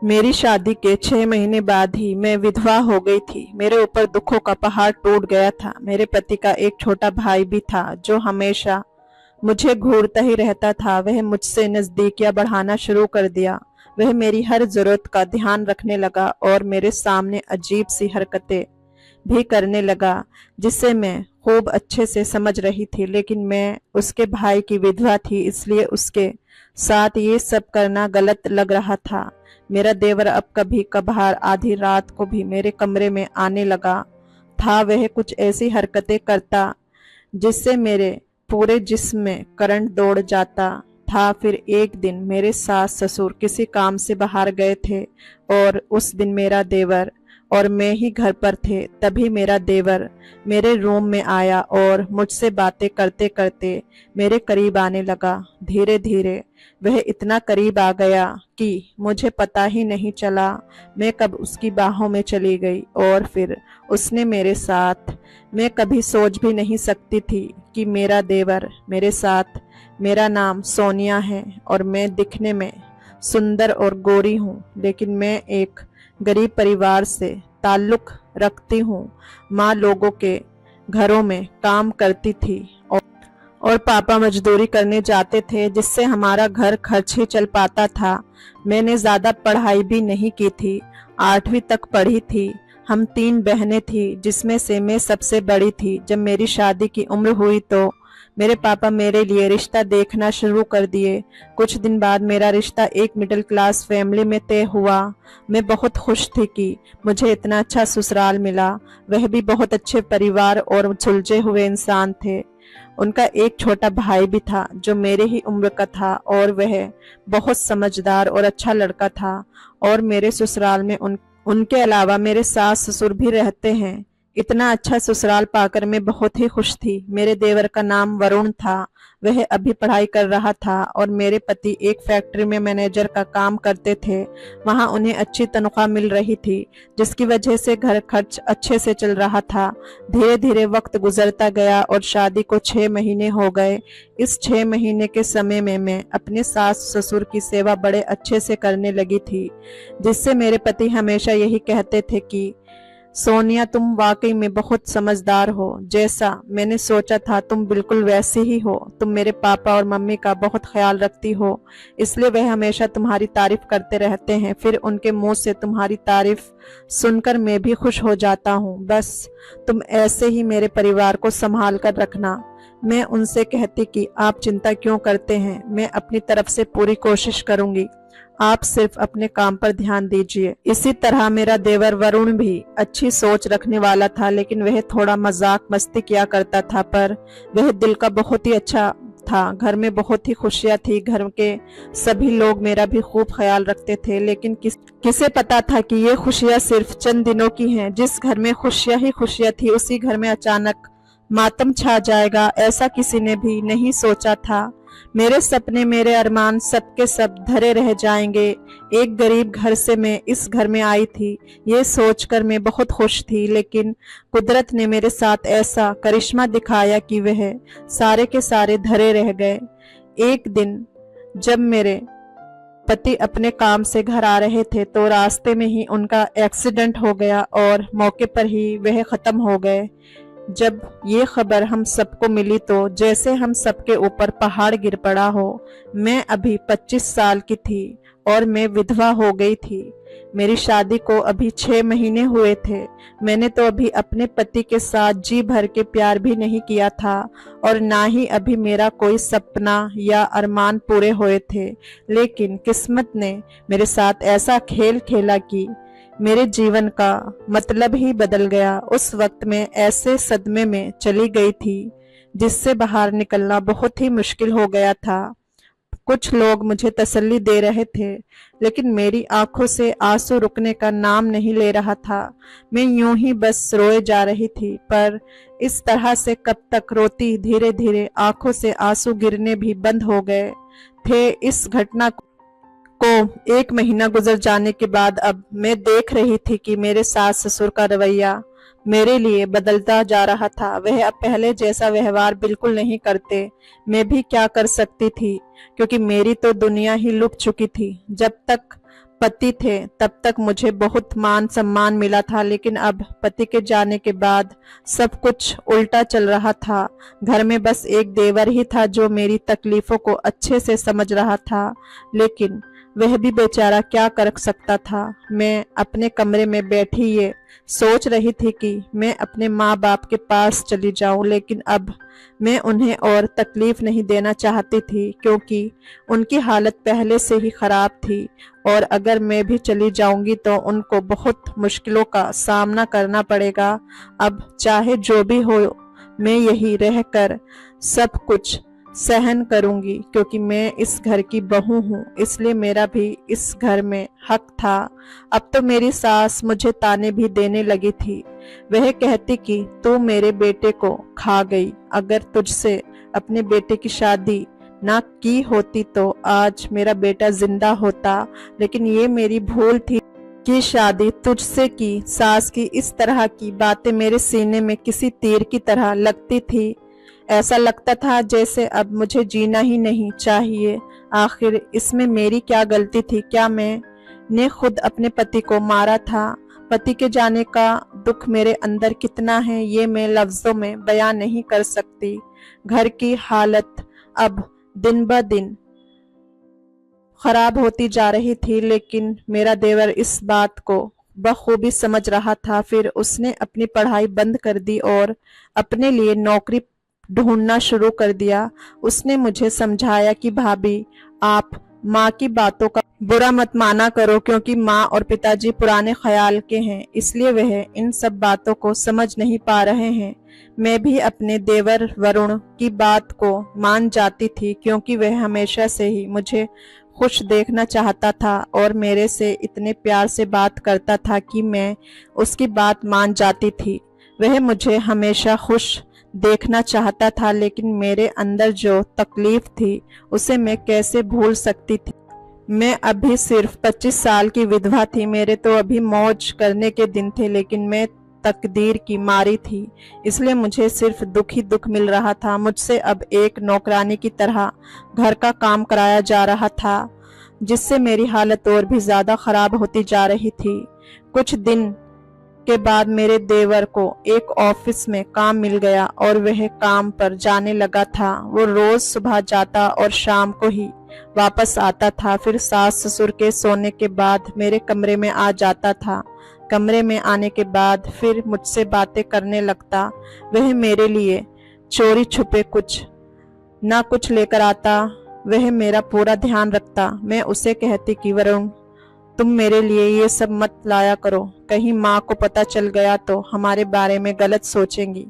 मेरी शादी के 6 महीने बाद ही मैं विधवा हो गई थी। मेरे ऊपर दुखों का पहाड़ टूट गया था। मेरे पति का एक छोटा भाई भी था जो हमेशा मुझे घूरता ही रहता था। वह मुझसे नजदीकियां बढ़ाना शुरू कर दिया। वह मेरी हर जरूरत का ध्यान रखने लगा और मेरे सामने अजीब सी हरकतें भी करने लगा जिसे मैं खूब अच्छे से समझ रही थी, लेकिन मैं उसके भाई की विधवा थी, इसलिए उसके साथ ये सब करना गलत लग रहा था। मेरा देवर अब कभी कभार आधी रात को भी मेरे कमरे में आने लगा था। वह कुछ ऐसी हरकतें करता जिससे मेरे पूरे जिस्म में करंट दौड़ जाता था। फिर एक दिन मेरे सास ससुर किसी काम से बाहर गए थे और उस दिन मेरा देवर और मैं ही घर पर थे। तभी मेरा देवर मेरे रूम में आया और मुझसे बातें करते करते मेरे करीब आने लगा। धीरे धीरे वह इतना करीब आ गया कि मुझे पता ही नहीं चला मैं कब उसकी बाहों में चली गई और फिर उसने मेरे साथ। मैं कभी सोच भी नहीं सकती थी कि मेरा देवर मेरे साथ। मेरा नाम सोनिया है और मैं दिखने में सुंदर और गोरी हूँ, लेकिन मैं एक गरीब परिवार से ताल्लुक रखती हूँ। माँ लोगों के घरों में काम करती थी और पापा मजदूरी करने जाते थे, जिससे हमारा घर खर्च ही चल पाता था। मैंने ज़्यादा पढ़ाई भी नहीं की थी, 8वीं तक पढ़ी थी। हम 3 बहनें थी जिसमें से मैं सबसे बड़ी थी। जब मेरी शादी की उम्र हुई तो मेरे पापा मेरे लिए रिश्ता देखना शुरू कर दिए। कुछ दिन बाद मेरा रिश्ता एक मिडिल क्लास फैमिली में तय हुआ। मैं बहुत खुश थी कि मुझे इतना अच्छा ससुराल मिला। वह भी बहुत अच्छे परिवार और सुलझे हुए इंसान थे। उनका एक छोटा भाई भी था जो मेरे ही उम्र का था और वह बहुत समझदार और अच्छा लड़का था। और मेरे ससुराल में उनके अलावा मेरे सास ससुर भी रहते हैं। इतना अच्छा ससुराल पाकर मैं बहुत ही खुश थी। मेरे देवर का नाम वरुण था। वह अभी पढ़ाई कर रहा था और मेरे पति एक फैक्ट्री में मैनेजर का काम करते थे। वहां उन्हें अच्छी तनख्वाह मिल रही थी, जिसकी वजह से घर खर्च अच्छे से चल रहा था। धीरे धीरे वक्त गुजरता गया और शादी को 6 महीने हो गए। इस 6 महीने के समय में मैं अपने सास ससुर की सेवा बड़े अच्छे से करने लगी थी, जिससे मेरे पति हमेशा यही कहते थे कि सोनिया, तुम वाकई में बहुत समझदार हो। जैसा मैंने सोचा था तुम बिल्कुल वैसे ही हो। तुम मेरे पापा और मम्मी का बहुत ख्याल रखती हो, इसलिए वह हमेशा तुम्हारी तारीफ करते रहते हैं। फिर उनके मुंह से तुम्हारी तारीफ सुनकर मैं भी खुश हो जाता हूँ। बस तुम ऐसे ही मेरे परिवार को संभाल कर रखना। मैं उनसे कहती कि आप चिंता क्यों करते हैं, मैं अपनी तरफ से पूरी कोशिश करूंगी। आप सिर्फ अपने काम पर ध्यान दीजिए। इसी तरह मेरा देवर वरुण भी अच्छी सोच रखने वाला था, लेकिन वह थोड़ा मजाक मस्ती किया करता था, पर वह दिल का बहुत ही अच्छा था। घर में बहुत ही खुशियां थी। घर के सभी लोग मेरा भी खूब ख्याल रखते थे, लेकिन किसे पता था कि ये खुशियां सिर्फ चंद दिनों की हैं। जिस घर में खुशियां ही खुशियां थी, उसी घर में अचानक मातम छा जाएगा, ऐसा किसी ने भी नहीं सोचा था। मेरे सपने, मेरे अरमान सब के सब धरे रह जाएंगे। एक गरीब घर से मैं इस घर में आई थी, ये सोचकर मैं बहुत खुश थी, लेकिन कुदरत ने मेरे साथ ऐसा करिश्मा दिखाया कि वह सारे के सारे धरे रह गए। एक दिन जब मेरे पति अपने काम से घर आ रहे थे तो रास्ते में ही उनका एक्सीडेंट हो गया और मौके पर ही वह खत्म हो गए। जब ये खबर हम सबको मिली तो जैसे हम सबके ऊपर पहाड़ गिर पड़ा हो। मैं अभी 25 साल की थी और मैं विधवा हो गई थी। मेरी शादी को अभी 6 महीने हुए थे। मैंने तो अभी अपने पति के साथ जी भर के प्यार भी नहीं किया था और ना ही अभी मेरा कोई सपना या अरमान पूरे हुए थे, लेकिन किस्मत ने मेरे साथ ऐसा खेल खेला कि मेरे जीवन का मतलब ही बदल गया। उस वक्त मैं ऐसे सदमे में चली गई थी जिससे बाहर निकलना बहुत ही मुश्किल हो गया था। कुछ लोग मुझे तसल्ली दे रहे थे, लेकिन मेरी आंखों से आंसू रुकने का नाम नहीं ले रहा था। मैं यूं ही बस रोए जा रही थी, पर इस तरह से कब तक रोती। धीरे धीरे आंखों से आंसू गिरने भी बंद हो गए थे। इस घटना को 1 महीना गुजर जाने के बाद अब मैं देख रही थी कि मेरे सास ससुर का रवैया मेरे लिए बदलता जा रहा था। वह अब पहले जैसा व्यवहार बिल्कुल नहीं करते। मैं भी क्या कर सकती थी, क्योंकि मेरी तो दुनिया ही लुट चुकी थी। जब तक पति थे तब तक मुझे बहुत मान सम्मान मिला था, लेकिन अब पति के जाने के बाद सब कुछ उल्टा चल रहा था। घर में बस एक देवर ही था जो मेरी तकलीफों को अच्छे से समझ रहा था, लेकिन वह भी बेचारा क्या कर सकता था। मैं अपने कमरे में बैठी ये सोच रही थी कि मैं अपने माँ बाप के पास चली जाऊं, लेकिन अब मैं उन्हें और तकलीफ नहीं देना चाहती थी क्योंकि उनकी हालत पहले से ही खराब थी और अगर मैं भी चली जाऊंगी तो उनको बहुत मुश्किलों का सामना करना पड़ेगा। अब चाहे जो भी हो, मैं यही रहकर सब कुछ सहन करूंगी क्योंकि मैं इस घर की बहू हूँ, इसलिए मेरा भी इस घर में हक था। अब तो मेरी सास मुझे ताने भी देने लगी थी। वह कहती कि तू मेरे बेटे को खा गई, अगर तुझसे अपने बेटे की शादी ना की होती तो आज मेरा बेटा जिंदा होता, लेकिन ये मेरी भूल थी कि शादी तुझसे की। सास की इस तरह की बातें मेरे सीने में किसी तीर की तरह लगती थी। ऐसा लगता था जैसे अब मुझे जीना ही नहीं चाहिए। आखिर इसमें मेरी क्या गलती थी? क्या मैंने खुद अपने पति को मारा था? पति के जाने का दुख मेरे अंदर कितना है ये मैं लफ्जों में बयां नहीं कर सकती। घर की हालत अब दिन ब दिन खराब होती जा रही थी, लेकिन मेरा देवर इस बात को बखूबी समझ रहा था। फिर उसने अपनी पढ़ाई बंद कर दी और अपने लिए नौकरी ढूंढना शुरू कर दिया। उसने मुझे समझाया कि भाभी, आप माँ की बातों का बुरा मत माना करो क्योंकि माँ और पिताजी पुराने ख्याल के हैं, इसलिए वह इन सब बातों को समझ नहीं पा रहे हैं। मैं भी अपने देवर वरुण की बात को मान जाती थी क्योंकि वह हमेशा से ही मुझे खुश देखना चाहता था और मेरे से इतने प्यार से बात करता था कि मैं उसकी बात मान जाती थी। वह मुझे हमेशा खुश देखना चाहता था, लेकिन मेरे अंदर जो तकलीफ थी उसे मैं कैसे भूल सकती थी। मैं अभी सिर्फ 25 साल की विधवा थी। मेरे तो अभी मौज करने के दिन थे, लेकिन मैं तकदीर की मारी थी, इसलिए मुझे सिर्फ दुख ही दुख मिल रहा था। मुझसे अब एक नौकरानी की तरह घर का काम कराया जा रहा था, जिससे मेरी हालत और भी ज्यादा खराब होती जा रही थी। कुछ दिन के बाद मेरे देवर को एक ऑफिस में काम मिल गया और वह काम पर जाने लगा था। वो रोज सुबह जाता और शाम को ही वापस आता था। फिर सास ससुर के सोने के बाद मेरे कमरे में आ जाता था। कमरे में आने के बाद फिर मुझसे बातें करने लगता। वह मेरे लिए चोरी छुपे कुछ ना कुछ लेकर आता। वह मेरा पूरा ध्यान रखता। मैं उसे कहती कि वरुण, तुम मेरे लिए ये सब मत लाया करो, कहीं माँ को पता चल गया तो हमारे बारे में गलत सोचेंगी।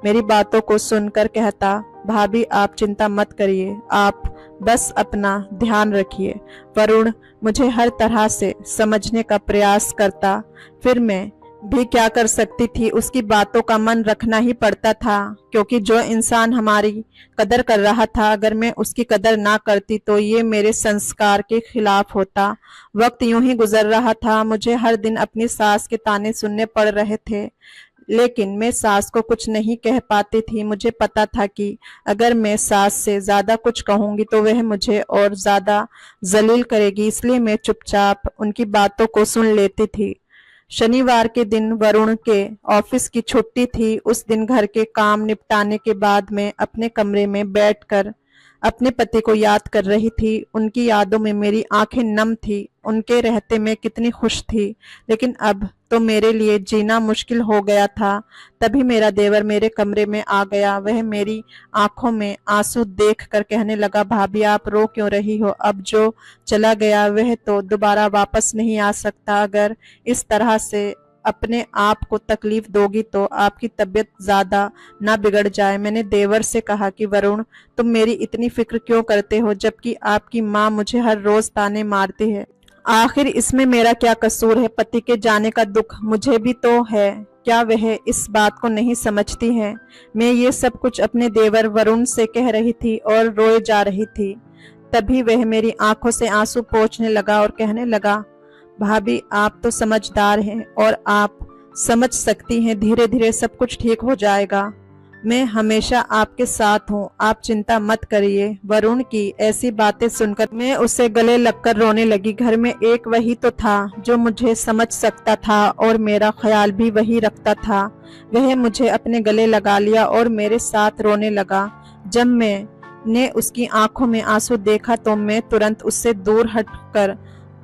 मेरी बातों को सुनकर कहता, भाभी आप चिंता मत करिए, आप बस अपना ध्यान रखिए। वरुण मुझे हर तरह से समझने का प्रयास करता, फिर मैं भी क्या कर सकती थी, उसकी बातों का मन रखना ही पड़ता था क्योंकि जो इंसान हमारी कदर कर रहा था, अगर मैं उसकी कदर ना करती तो ये मेरे संस्कार के खिलाफ होता। वक्त यूं ही गुजर रहा था। मुझे हर दिन अपनी सास के ताने सुनने पड़ रहे थे, लेकिन मैं सास को कुछ नहीं कह पाती थी। मुझे पता था कि अगर मैं सास से ज्यादा कुछ कहूंगी तो वह मुझे और ज्यादा जलील करेगी, इसलिए मैं चुपचाप उनकी बातों को सुन लेती थी। शनिवार के दिन वरुण के ऑफिस की छुट्टी थी। उस दिन घर के काम निपटाने के बाद मैं अपने कमरे में बैठकर अपने पति को याद कर रही थी। उनकी यादों में मेरी आंखें नम थी। उनके रहते मैं कितनी खुश थी, लेकिन अब तो मेरे लिए जीना मुश्किल हो गया था। तभी मेरा देवर मेरे कमरे में आ गया। वह मेरी आंखों में आंसू देखकर कहने लगा, भाभी आप रो क्यों रही हो? अब जो चला गया वह तो दोबारा वापस नहीं आ सकता। अगर इस तरह से अपने आप को तकलीफ दोगी तो आपकी तबीयत ज्यादा ना बिगड़ जाए। मैंने देवर से कहा कि वरुण, तुम मेरी इतनी फिक्र क्यों करते हो जबकि आपकी माँ मुझे हर रोज ताने मारती है। आखिर इसमें मेरा क्या कसूर है? पति के जाने का दुख मुझे भी तो है, क्या वह इस बात को नहीं समझती है? मैं ये सब कुछ अपने देवर वरुण से कह रही थी और रोए जा रही थी। तभी वह मेरी आंखों से आंसू पोंछने लगा और कहने लगा, भाभी आप तो समझदार हैं और आप समझ सकती हैं, धीरे धीरे सब कुछ ठीक हो जाएगा। मैं हमेशा आपके साथ हूँ, आप चिंता मत करिए। वरुण की ऐसी बातें सुनकर मैं उसे गले लगकर रोने लगी। घर में एक वही तो था जो मुझे समझ सकता था और मेरा ख्याल भी वही रखता था। वह मुझे अपने गले लगा लिया और मेरे साथ रोने लगा। जब मैंने उसकी आंखों में आंसू देखा तो मैं तुरंत उससे दूर हटकर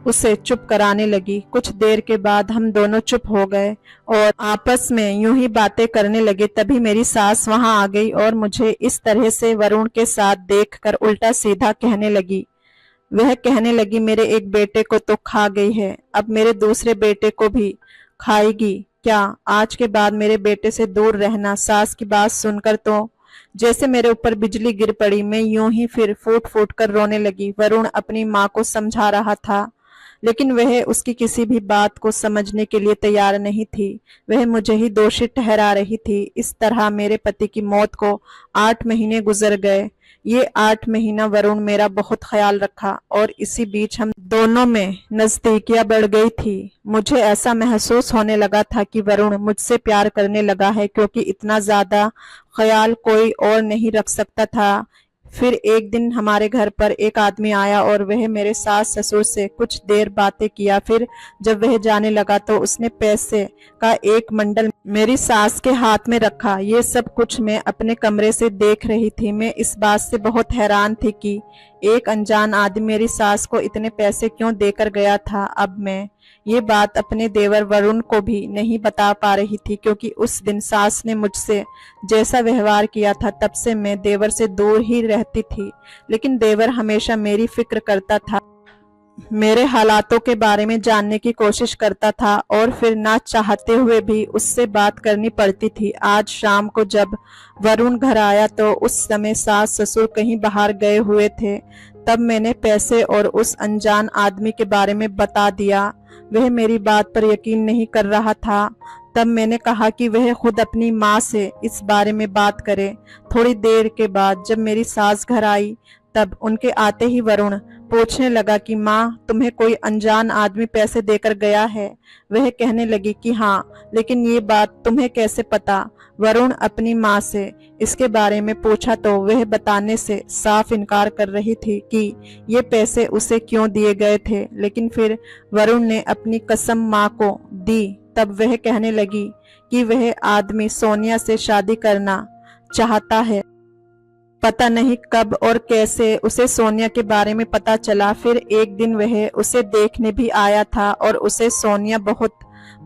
उसे चुप कराने लगी। कुछ देर के बाद हम दोनों चुप हो गए और आपस में यूं ही बातें करने लगे। तभी मेरी सास वहां आ गई और मुझे इस तरह से वरुण के साथ देखकर उल्टा सीधा कहने लगी। वह कहने लगी, मेरे एक बेटे को तो खा गई है, अब मेरे दूसरे बेटे को भी खाएगी क्या? आज के बाद मेरे बेटे से दूर रहना। सास की बात सुनकर तो जैसे मेरे ऊपर बिजली गिर पड़ी। मैं यूं ही फिर फूट फूट कर रोने लगी। वरुण अपनी माँ को समझा रहा था, लेकिन वह उसकी किसी भी बात को समझने के लिए तैयार नहीं थी। वह मुझे ही दोषी ठहरा रही थी। इस तरह मेरे पति की मौत को 8 महीने गुजर गए। ये 8 महीना वरुण मेरा बहुत ख्याल रखा और इसी बीच हम दोनों में नजदीकियां बढ़ गई थी। मुझे ऐसा महसूस होने लगा था कि वरुण मुझसे प्यार करने लगा है, क्योंकि इतना ज्यादा ख्याल कोई और नहीं रख सकता था। फिर एक दिन हमारे घर पर एक आदमी आया और वह मेरे सास ससुर से कुछ देर बातें किया। फिर जब वह जाने लगा तो उसने पैसे का एक बंडल मेरी सास के हाथ में रखा। ये सब कुछ मैं अपने कमरे से देख रही थी। मैं इस बात से बहुत हैरान थी कि एक अनजान आदमी मेरी सास को इतने पैसे क्यों देकर गया था। अब मैं ये बात अपने देवर वरुण को भी नहीं बता पा रही थी, क्योंकि उस दिन सास ने मुझसे जैसा व्यवहार किया था तब से मैं देवर से दूर ही रहती थी। लेकिन देवर हमेशा मेरी फिक्र करता था, मेरे हालातों के बारे में जानने की कोशिश करता था और फिर ना चाहते हुए भी उससे बात करनी पड़ती थी। आज शाम को जब वरुण घर आया तो उस समय सास ससुर कहीं बाहर गए हुए थे। तब मैंने पैसे और उस अनजान आदमी के बारे में बता दिया। वह मेरी बात पर यकीन नहीं कर रहा था। तब मैंने कहा कि वह खुद अपनी माँ से इस बारे में बात करे। थोड़ी देर के बाद जब मेरी सास घर आई तब उनके आते ही वरुण पूछने लगा कि माँ, तुम्हें कोई अनजान आदमी पैसे देकर गया है? वह कहने लगी कि हाँ, लेकिन ये बात तुम्हें कैसे पता? वरुण अपनी माँ से इसके बारे में पूछा तो वह बताने से साफ इनकार कर रही थी कि ये पैसे उसे क्यों दिए गए थे। लेकिन फिर वरुण ने अपनी कसम माँ को दी। तब वह कहने लगी कि वह आदमी सोनिया से शादी करना चाहता है। पता नहीं कब और कैसे उसे सोनिया के बारे में पता चला। फिर एक दिन वह उसे देखने भी आया था और उसे सोनिया बहुत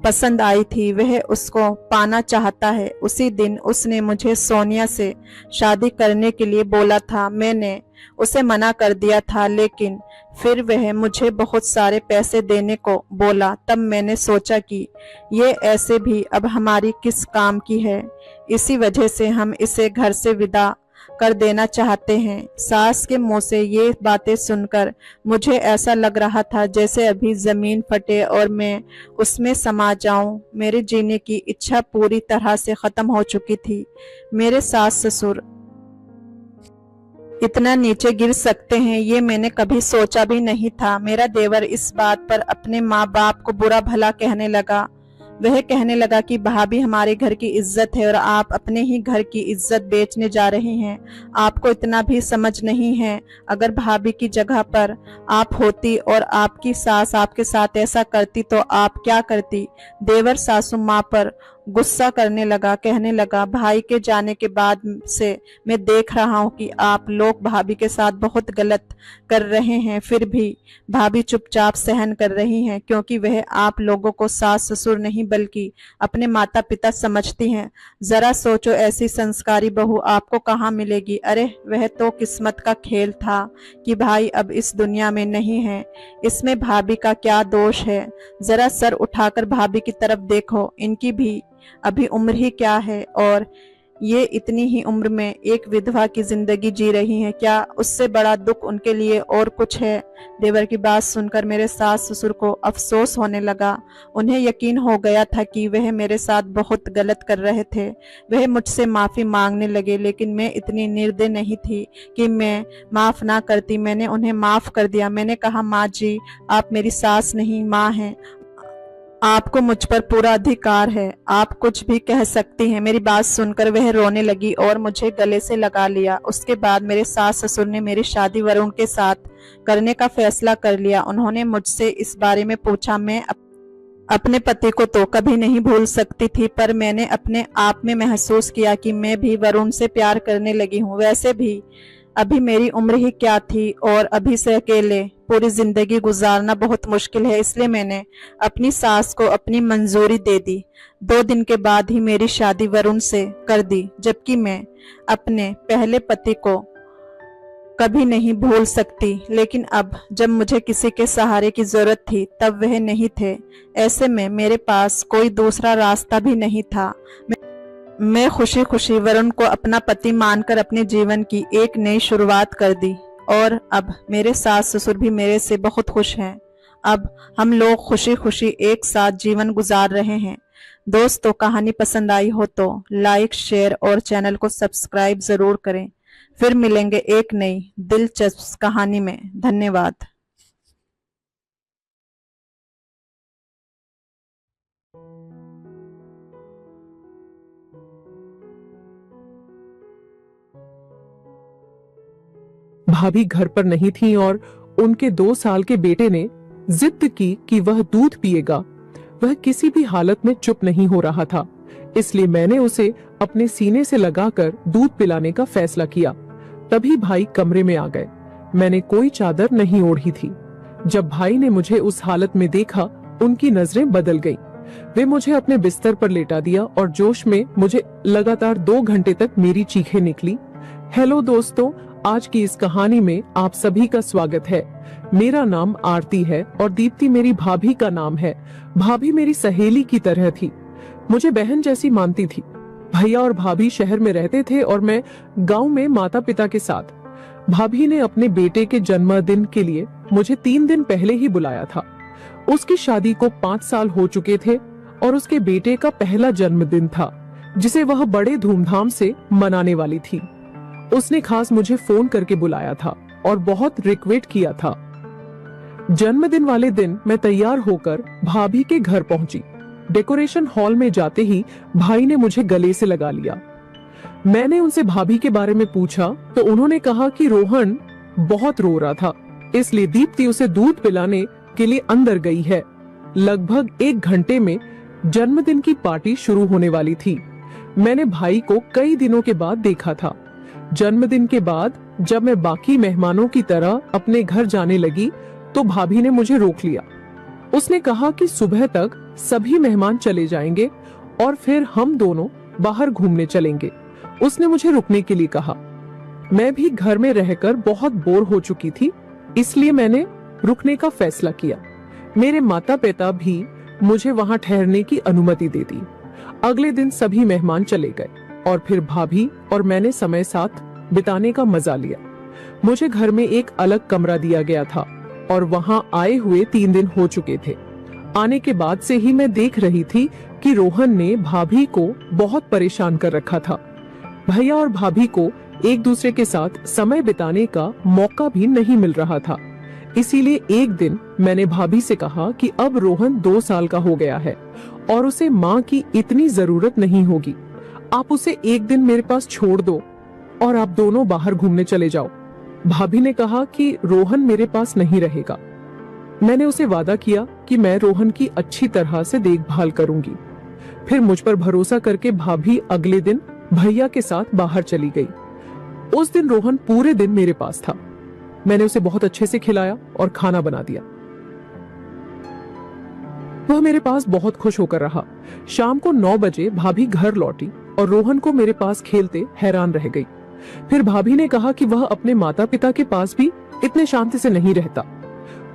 पसंद आई थी। वह उसको पाना चाहता है। उसी दिन उसने मुझे सोनिया से शादी करने के लिए बोला था। मैंने उसे मना कर दिया था, लेकिन फिर वह मुझे बहुत सारे पैसे देने को बोला। तब मैंने सोचा कि ये ऐसे भी अब हमारी किस काम की है। इसी वजह से हम इसे घर से विदा कर देना चाहते हैं। सास के मुंह से ये बातें सुनकर मुझे ऐसा लग रहा था जैसे अभी जमीन फटे और मैं उसमें समा जाऊं। मेरे जीने की इच्छा पूरी तरह से खत्म हो चुकी थी। मेरे सास ससुर इतना नीचे गिर सकते हैं ये मैंने कभी सोचा भी नहीं था। मेरा देवर इस बात पर अपने माँ बाप को बुरा भला कहने लगा। वह कहने लगा कि भाभी हमारे घर की इज्जत है और आप अपने ही घर की इज्जत बेचने जा रहे हैं। आपको इतना भी समझ नहीं है। अगर भाभी की जगह पर आप होती और आपकी सास आपके साथ ऐसा करती तो आप क्या करती? देवर सासू माँ पर गुस्सा करने लगा, कहने लगा, भाई के जाने के बाद से मैं देख रहा हूँ कि आप लोग भाभी के साथ बहुत गलत कर रहे हैं। फिर भी भाभी चुपचाप सहन कर रही हैं, क्योंकि वह आप लोगों को सास ससुर नहीं बल्कि अपने माता पिता समझती हैं। जरा सोचो, ऐसी संस्कारी बहू आपको कहाँ मिलेगी? अरे वह तो किस्मत का खेल था कि भाई अब इस दुनिया में नहीं है। इसमें भाभी का क्या दोष है? जरा सर उठाकर भाभी की तरफ देखो। इनकी भी अभी उम्र ही क्या है और ये इतनी ही उम्र में एक विधवा की जिंदगी जी रही हैं। क्या उससे बड़ा दुख उनके लिए और कुछ है? देवर की बात सुनकर मेरे सास ससुर को अफसोस होने लगा। उन्हें यकीन हो गया था कि वह मेरे साथ बहुत गलत कर रहे थे। वह मुझसे माफी मांगने लगे, लेकिन मैं इतनी निर्दय नहीं थी कि मैं माफ ना करती। मैंने उन्हें माफ कर दिया। मैंने कहा, माँ जी, आप मेरी सास नहीं माँ हैं। आपको मुझ पर पूरा अधिकार है, आप कुछ भी कह सकती हैं। मेरी बात सुनकर वह रोने लगी और मुझे गले से लगा लिया। उसके बाद मेरे सास ससुर ने मेरी शादी वरुण के साथ करने का फैसला कर लिया। उन्होंने मुझसे इस बारे में पूछा। मैं अपने पति को तो कभी नहीं भूल सकती थी, पर मैंने अपने आप में महसूस किया कि मैं भी वरुण से प्यार करने लगी हूँ। वैसे भी अभी मेरी उम्र ही क्या थी और अभी से अकेले पूरी जिंदगी गुजारना बहुत मुश्किल है, इसलिए मैंने अपनी सास को अपनी मंजूरी दे दी। 2 दिन के बाद ही मेरी शादी वरुण से कर दी, जबकि मैं अपने पहले पति को कभी नहीं भूल सकती। लेकिन अब जब मुझे किसी के सहारे की जरूरत थी तब वह नहीं थे। ऐसे में मेरे पास कोई दूसरा रास्ता भी नहीं था। मैं खुशी खुशी वरुण को अपना पति मानकर अपने जीवन की एक नई शुरुआत कर दी और अब मेरे सास ससुर भी मेरे से बहुत खुश हैं। अब हम लोग खुशी खुशी एक साथ जीवन गुजार रहे हैं। दोस्तों, कहानी पसंद आई हो तो लाइक, शेयर और चैनल को सब्सक्राइब जरूर करें। फिर मिलेंगे एक नई दिलचस्प कहानी में। धन्यवाद। भाभी घर पर नहीं थी और उनके 2 साल के बेटे ने जिद की कि वह दूध पिएगा। वह किसी भी हालत में चुप नहीं हो रहा था, इसलिए मैंने उसे अपने सीने से लगाकर दूध पिलाने का फैसला किया। तभी भाई कमरे में आ गए। मैंने कोई चादर नहीं ओढ़ी थी। जब भाई ने मुझे उस हालत में देखा, उनकी नजरें बदल गईं। वे मुझे अपने बिस्तर पर लेटा दिया और जोश में मुझे लगातार 2 घंटे तक मेरी चीखें निकली। हेलो दोस्तों, आज की इस कहानी में आप सभी का स्वागत है। मेरा नाम आरती है और दीप्ति मेरी भाभी का नाम है। भाभी मेरी सहेली की तरह थी, मुझे बहन जैसी मानती थी। भैया और भाभी शहर में रहते थे और मैं गांव में माता पिता के साथ। भाभी ने अपने बेटे के जन्मदिन के लिए मुझे 3 दिन पहले ही बुलाया था। उसकी शादी को 5 साल हो चुके थे और उसके बेटे का पहला जन्मदिन था, जिसे वह बड़े धूमधाम से मनाने वाली थी। उसने खास मुझे फोन करके बुलाया था और बहुत रिक्वेस्ट किया था। जन्मदिन वाले दिन मैं तैयार होकर भाभी के घर पहुंची। डेकोरेशन हॉल में जाते ही भाई ने मुझे गले से लगा लिया। मैंने उनसे भाभी के बारे में पूछा तो उन्होंने कहा कि रोहन बहुत रो रहा था, इसलिए दीप्ति उसे दूध पिलाने के लिए अंदर गई है। लगभग 1 घंटे में जन्मदिन की पार्टी शुरू होने वाली थी। मैंने भाई को कई दिनों के बाद देखा था। जन्मदिन के बाद जब मैं बाकी मेहमानों की तरह अपने घर जाने लगी तो भाभी ने मुझे रोक लिया। उसने कहा कि सुबह तक सभी मेहमान चले जाएंगे और फिर हम दोनों बाहर घूमने चलेंगे। उसने मुझे रुकने के लिए कहा। मैं भी घर में रहकर बहुत बोर हो चुकी थी, इसलिए मैंने रुकने का फैसला किया। मेरे माता पिता भी मुझे वहां ठहरने की अनुमति दे दी। अगले दिन सभी मेहमान चले गए और फिर भाभी और मैंने समय साथ बिताने का मजा लिया। मुझे घर में एक अलग कमरा दिया गया था और वहां आए हुए 3 दिन हो चुके थे। आने के बाद से ही मैं देख रही थी कि रोहन ने भाभी को बहुत परेशान कर रखा था। भैया और भाभी को एक दूसरे के साथ समय बिताने का मौका भी नहीं मिल रहा था। इसीलिए एक दिन मैंने भाभी से कहा कि अब रोहन 2 साल का हो गया है और उसे माँ की इतनी जरूरत नहीं होगी। आप उसे एक दिन मेरे पास छोड़ दो और आप दोनों बाहर घूमने चले जाओ। भाभी ने कहा कि रोहन मेरे पास नहीं रहेगा। मैंने उसे वादा किया कि मैं रोहन की अच्छी तरह से देखभाल करूंगी। फिर मुझ पर भरोसा करके भाभी अगले दिन भैया के साथ बाहर चली गई। उस दिन रोहन पूरे दिन मेरे पास था। मैंने उसे बहुत अच्छे से खिलाया और खाना बना दिया। वह मेरे पास बहुत खुश होकर रहा। शाम को 9 बजे भाभी घर लौटी और रोहन को मेरे पास खेलते हैरान रह गई। फिर भाभी ने कहा कि वह अपने माता पिता के पास भी इतने शांति से नहीं रहता।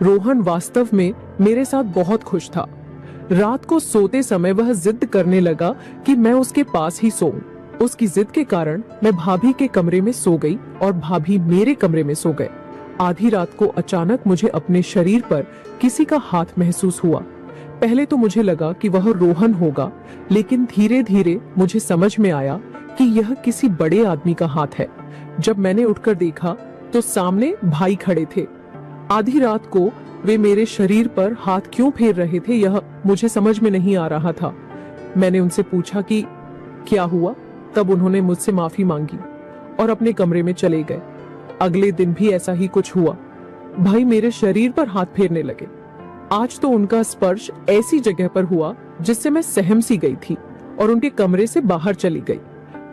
रोहन वास्तव में मेरे साथ बहुत खुश था। रात को सोते समय वह जिद करने लगा कि मैं उसके पास ही सोऊं। उसकी जिद के कारण मैं भाभी के कमरे में सो गई और भाभी मेरे कमरे में सो गए। आधी रात को अचानक मुझे अपने शरीर पर किसी का हाथ महसूस हुआ। पहले तो मुझे लगा कि वह रोहन होगा, लेकिन धीरे धीरे मुझे समझ में आया कि यह किसी बड़े आदमी का हाथ है। जब मैंने उठकर देखा तो सामने भाई खड़े थे। आधी रात को वे मेरे शरीर पर हाथ क्यों फेर रहे थे यह मुझे समझ में नहीं आ रहा था। मैंने उनसे पूछा कि क्या हुआ। तब उन्होंने मुझसे माफी मांगी और अपने कमरे में चले गए। अगले दिन भी ऐसा ही कुछ हुआ। भाई मेरे शरीर पर हाथ फेरने लगे। आज तो उनका स्पर्श ऐसी जगह पर हुआ जिससे मैं सहम सी गई थी और उनके कमरे से बाहर चली गई।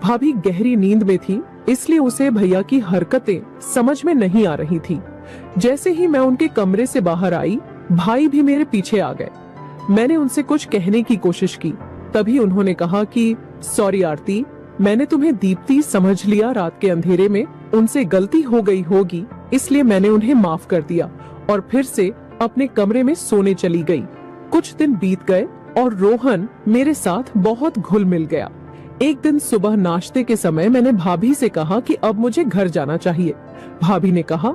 भाभी गहरी नींद में थी, इसलिए उसे भैया की हरकतें समझ में नहीं आ रही थी। जैसे ही मैं उनके कमरे से बाहर आई, भाई भी मेरे पीछे आ गए। मैंने उनसे कुछ कहने की कोशिश की, तभी उन्होंने कहा कि सॉरी आरती, मैंने तुम्हें दीप्ति समझ लिया। रात के अंधेरे में उनसे गलती हो गई होगी, इसलिए मैंने उन्हें माफ कर दिया और फिर से अपने कमरे में सोने चली गई। कुछ दिन बीत गए और रोहन मेरे साथ बहुत घुल मिल गया। एक दिन सुबह नाश्ते के समय मैंने भाभी से कहा कि अब मुझे घर जाना चाहिए। भाभी ने कहा,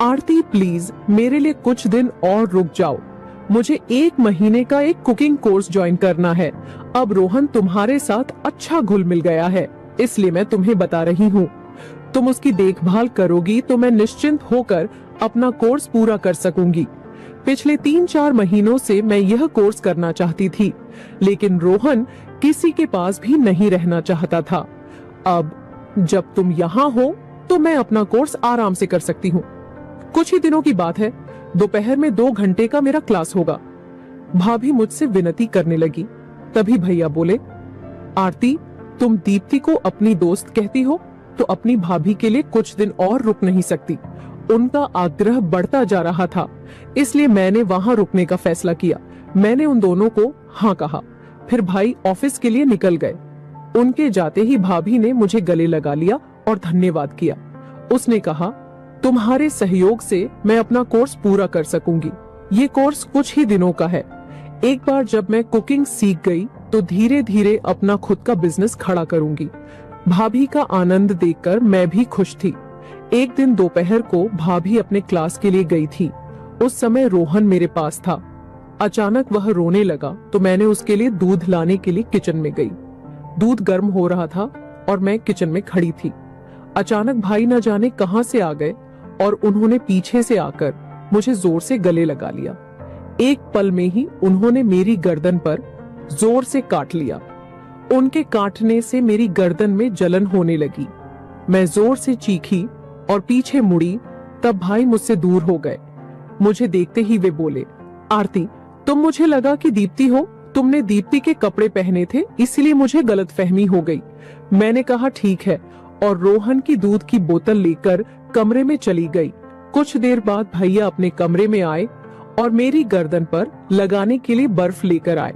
आरती प्लीज मेरे लिए कुछ दिन और रुक जाओ, मुझे 1 महीने का एक कुकिंग कोर्स ज्वाइन करना है। अब रोहन तुम्हारे साथ अच्छा घुल मिल गया है, इसलिए मैं तुम्हें बता रही हूँ। तुम उसकी देखभाल करोगी तो मैं निश्चिंत होकर अपना कोर्स पूरा कर सकूंगी। पिछले 3-4 महीनों से मैं यह कोर्स करना चाहती थी, लेकिन रोहन किसी के पास भी नहीं रहना चाहता था। अब जब तुम यहाँ हो तो मैं अपना कोर्स आराम से कर सकती हूँ। कुछ ही दिनों की बात है, दोपहर में 2 घंटे का मेरा क्लास होगा। भाभी मुझसे विनती करने लगी। तभी भैया बोले, आरती तुम दीप्ति को अपनी दोस्त कहती हो तो अपनी भाभी के लिए कुछ दिन और रुक नहीं सकती। उनका आग्रह बढ़ता जा रहा था, इसलिए मैंने वहां रुकने का फैसला किया। मैंने उन दोनों को हाँ कहा। फिर भाई ऑफिस के लिए निकल गए। उनके जाते ही भाभी ने मुझे गले लगा लिया और धन्यवाद किया। उसने कहा, तुम्हारे सहयोग से मैं अपना कोर्स पूरा कर सकूंगी। ये कोर्स कुछ ही दिनों का है। एक बार जब मैं कुकिंग सीख गई तो धीरे धीरे अपना खुद का बिजनेस खड़ा करूंगी। भाभी का आनंद देखकर मैं भी खुश थी। एक दिन दोपहर को भाभी अपने क्लास के लिए गई थी। उस समय रोहन मेरे पास था। अचानक वह रोने लगा तो मैंने उसके लिए दूध लाने के लिए किचन में गई। दूध गर्म हो रहा था और मैं किचन में खड़ी थी। अचानक भाई न जाने कहां से आ गए और उन्होंने पीछे से आकर मुझे जोर से गले लगा लिया। एक पल में ही उन्होंने मेरी गर्दन पर जोर से काट लिया। उनके काटने से मेरी गर्दन में जलन होने लगी। मैं जोर से चीखी और पीछे मुड़ी, तब भाई मुझसे दूर हो गए। मुझे देखते ही वे बोले, आरती तुम मुझे लगा कि दीप्ति हो, तुमने दीप्ति के कपड़े पहने थे इसलिए मुझे गलतफहमी हो गई। मैंने कहा ठीक है और रोहन की दूध की बोतल लेकर कमरे में चली गई। कुछ देर बाद भैया अपने कमरे में आए और मेरी गर्दन पर लगाने के लिए बर्फ लेकर आए।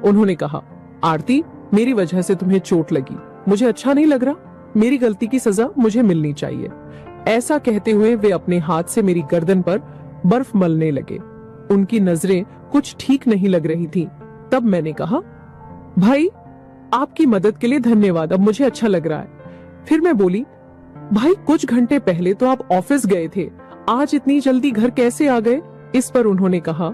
उन्होंने कहा, आरती मेरी वजह से तुम्हें चोट लगी, मुझे अच्छा नहीं लग रहा, मेरी गलती की सजा मुझे मिलनी चाहिए। ऐसा कहते हुए वे अपने हाथ से मेरी गर्दन पर बर्फ मलने लगे। उनकी नजरें कुछ ठीक नहीं लग रही थी। तब मैंने कहा, भाई आपकी मदद के लिए धन्यवाद, अब मुझे अच्छा लग रहा है। फिर मैं बोली, भाई कुछ घंटे पहले तो आप ऑफिस गए थे, आज इतनी जल्दी घर कैसे आ गए? इस पर उन्होंने कहा,